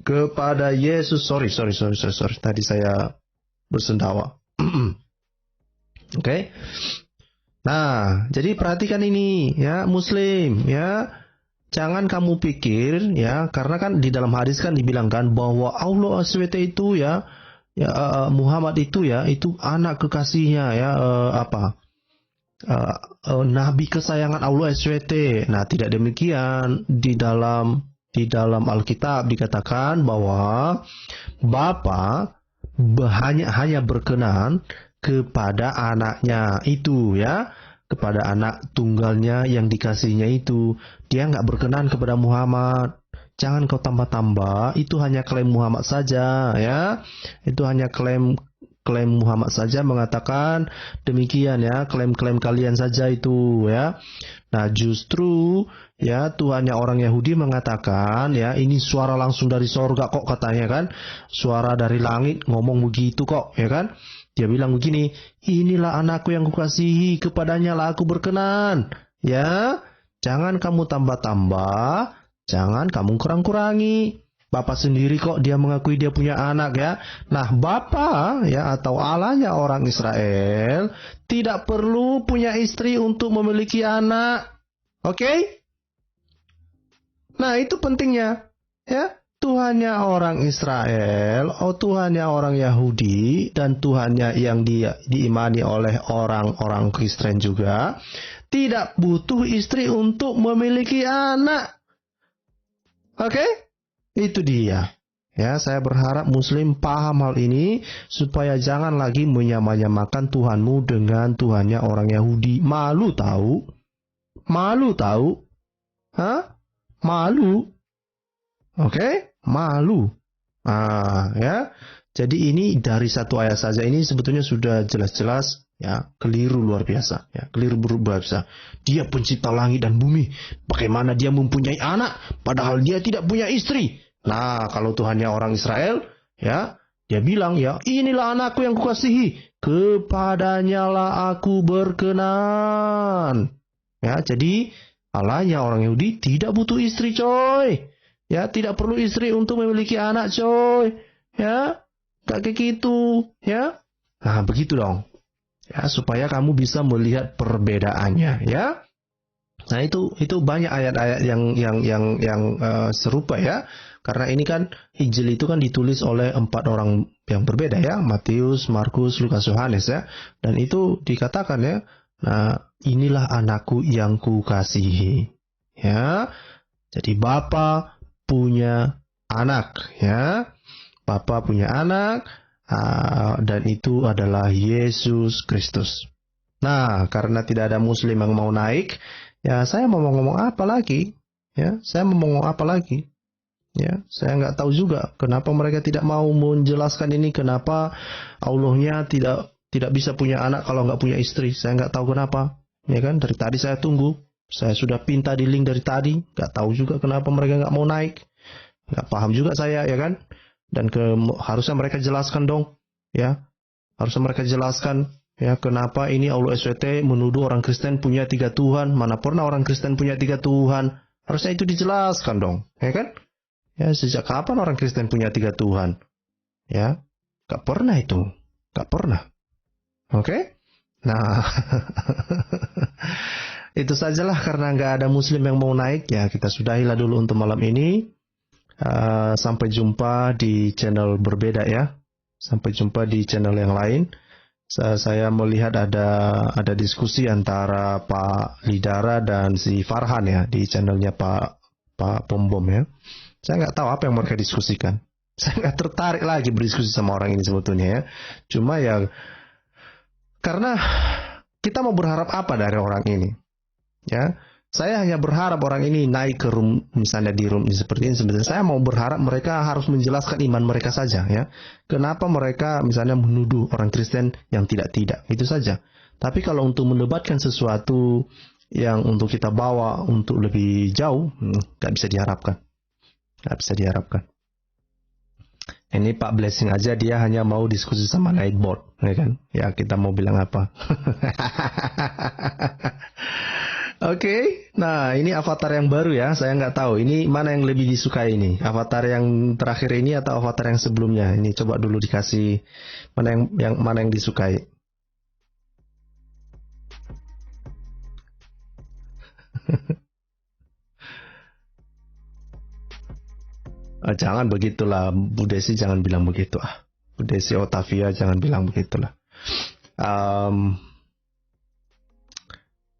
Kepada Yesus. Sorry. Tadi saya bersendawa. Oke. Nah, jadi perhatikan ini ya Muslim ya. Jangan kamu pikir ya, karena kan di dalam hadis kan dibilangkan bahwa Allah SWT itu ya Muhammad itu ya, itu anak kekasihnya ya, nabi kesayangan Allah SWT. Nah, tidak demikian. Di dalam Alkitab dikatakan bahwa Bapa hanya berkenan kepada anaknya itu ya, kepada anak tunggalnya yang dikasihnya itu. Dia nggak berkenan kepada Muhammad. Jangan kau tambah-tambah, itu hanya klaim Muhammad saja ya. Itu hanya klaim Muhammad saja mengatakan demikian ya, klaim kalian saja itu ya. Nah, justru ya Tuhannya orang Yahudi mengatakan ya, ini suara langsung dari sorga kok katanya kan. Suara dari langit ngomong begitu kok ya kan. Dia bilang begini, inilah anakku yang kukasihi, kepadanya lah aku berkenan. Ya, jangan kamu tambah-tambah, jangan kamu kurang-kurangi. Bapa sendiri kok dia mengakui dia punya anak ya. Nah, Bapa ya atau Allahnya orang Israel tidak perlu punya istri untuk memiliki anak. Oke? Nah, itu pentingnya. Ya. Tuhannya orang Israel, Tuhannya orang Yahudi, dan Tuhannya yang diimani oleh orang-orang Kristen juga, tidak butuh istri untuk memiliki anak. Oke? Itu dia. Ya, saya berharap Muslim paham hal ini supaya jangan lagi menyamanyamakan Tuhanmu dengan Tuhannya orang Yahudi. Malu tahu? Malu tahu? Hah? Malu? Oke? Malu. Ya. Jadi ini dari satu ayat saja ini sebetulnya sudah jelas-jelas ya keliru luar biasa. Ya, keliru luar biasa. Dia pencipta langit dan bumi. Bagaimana dia mempunyai anak padahal dia tidak punya istri? Nah, kalau Tuhannya orang Israel, ya, dia bilang, ya, inilah anakku yang kukasihi, kepadanya lah aku berkenan. Ya, jadi Allahnya orang Yahudi tidak butuh istri, coy. Ya, tidak perlu istri untuk memiliki anak, coy. Ya, gak kayak gitu, ya. Nah, begitu dong. Ya, supaya kamu bisa melihat perbedaannya, ya. Nah, itu banyak ayat-ayat yang serupa ya. Karena ini kan Injil itu kan ditulis oleh 4 orang yang berbeda ya, Matius, Markus, Lukas, Yohanes ya. Dan itu dikatakan ya, nah inilah anakku yang kukasihi. Ya. Jadi Bapa punya anak ya. Bapa punya anak dan itu adalah Yesus Kristus. Nah, karena tidak ada muslim yang mau naik, ya saya mau ngomong apa lagi? Ya, saya mau ngomong apa lagi? Ya, saya nggak tahu juga kenapa mereka tidak mau menjelaskan ini, kenapa Allahnya tidak bisa punya anak kalau nggak punya istri. Saya nggak tahu kenapa. Ya kan, dari tadi saya tunggu. Saya sudah pinta di link dari tadi, nggak tahu juga kenapa mereka nggak mau naik. Nggak paham juga saya, ya kan? Dan harusnya mereka jelaskan dong, ya. Harusnya mereka jelaskan, ya, kenapa ini Allah SWT menuduh orang Kristen punya 3 Tuhan. Mana pernah orang Kristen punya 3 Tuhan? Harusnya itu dijelaskan dong, ya kan? Ya, sejak kapan orang Kristen punya 3 Tuhan? Ya, gak pernah itu. Gak pernah. Oke? Nah, itu sajalah karena gak ada muslim yang mau naik. Ya, kita sudahilah dulu untuk malam ini. Sampai jumpa di channel berbeda ya. Sampai jumpa di channel yang lain. Saya melihat ada diskusi antara Pak Lidara dan si Farhan ya di channelnya Pak Pombom ya. Saya nggak tahu apa yang mereka diskusikan. Saya nggak tertarik lagi berdiskusi sama orang ini sebetulnya ya. Cuma ya karena kita mau berharap apa dari orang ini? Ya, saya hanya berharap orang ini naik ke room, misalnya di room seperti ini. Sebenarnya saya mau berharap mereka harus menjelaskan iman mereka saja ya. Kenapa mereka misalnya menuduh orang Kristen yang tidak itu saja. Tapi kalau untuk mendebatkan sesuatu yang untuk kita bawa untuk lebih jauh, nggak bisa diharapkan. Nggak bisa diharapkan. Ini Pak Blessing aja dia hanya mau diskusi sama Nightbot, ya kan? Ya kita mau bilang apa? Oke, nah ini avatar yang baru ya. Saya nggak tahu ini mana yang lebih disukai ini, avatar yang terakhir ini atau avatar yang sebelumnya. Ini coba dulu dikasih mana yang disukai. Jangan begitulah, Bu Desi jangan bilang begitu Bu Desi Otavia jangan bilang begitulah.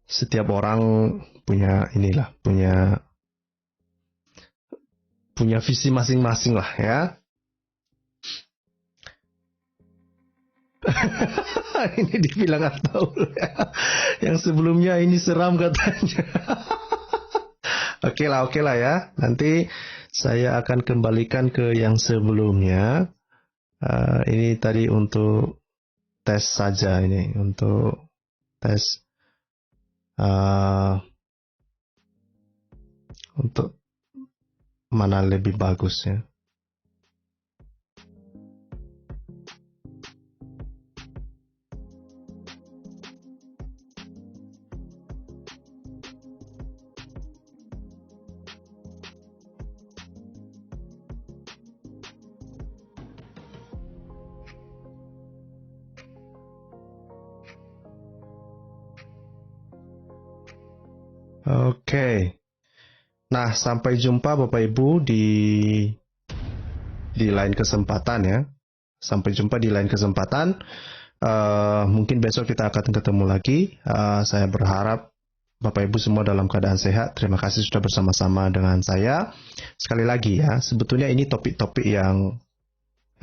Setiap orang punya punya visi masing-masing lah ya. Ini dibilang atau yang sebelumnya ini seram katanya. Oke lah ya. Nanti saya akan kembalikan ke yang sebelumnya. Ini tadi untuk tes saja ini, untuk tes untuk mana lebih bagus ya. Oke. Nah, sampai jumpa Bapak Ibu di lain kesempatan ya. Sampai jumpa di lain kesempatan. Mungkin besok kita akan ketemu lagi. Saya berharap Bapak Ibu semua dalam keadaan sehat. Terima kasih sudah bersama-sama dengan saya. sekali lagi ya, sebetulnya ini topik-topik yang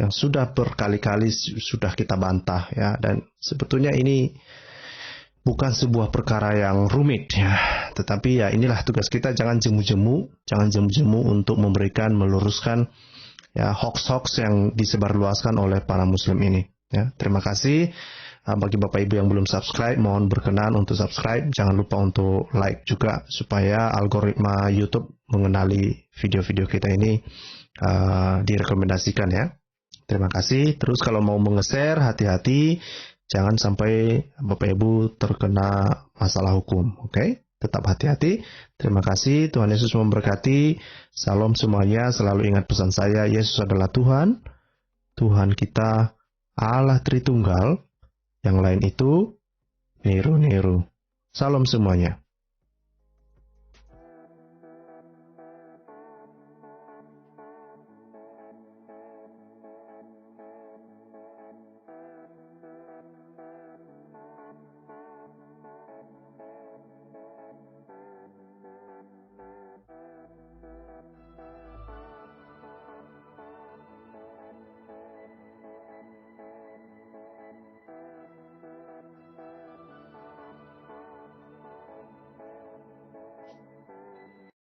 sudah berkali-kali sudah kita bantah ya, dan sebetulnya ini bukan sebuah perkara yang rumit ya, tetapi ya inilah tugas kita, jangan jemu-jemu untuk meluruskan ya hoax-hoax yang disebarluaskan oleh para muslim ini ya. Terima kasih. Bagi Bapak Ibu yang belum subscribe, mohon berkenan untuk subscribe. Jangan lupa untuk like juga supaya algoritma YouTube mengenali video-video kita ini direkomendasikan ya. Terima kasih. Terus kalau mau menge-share, hati-hati. Jangan sampai Bapak Ibu terkena masalah hukum. Oke? Tetap hati-hati. Terima kasih. Tuhan Yesus memberkati. Salam semuanya. Selalu ingat pesan saya. Yesus adalah Tuhan. Tuhan kita Allah Tritunggal. Yang lain itu niru-niru. Salam semuanya.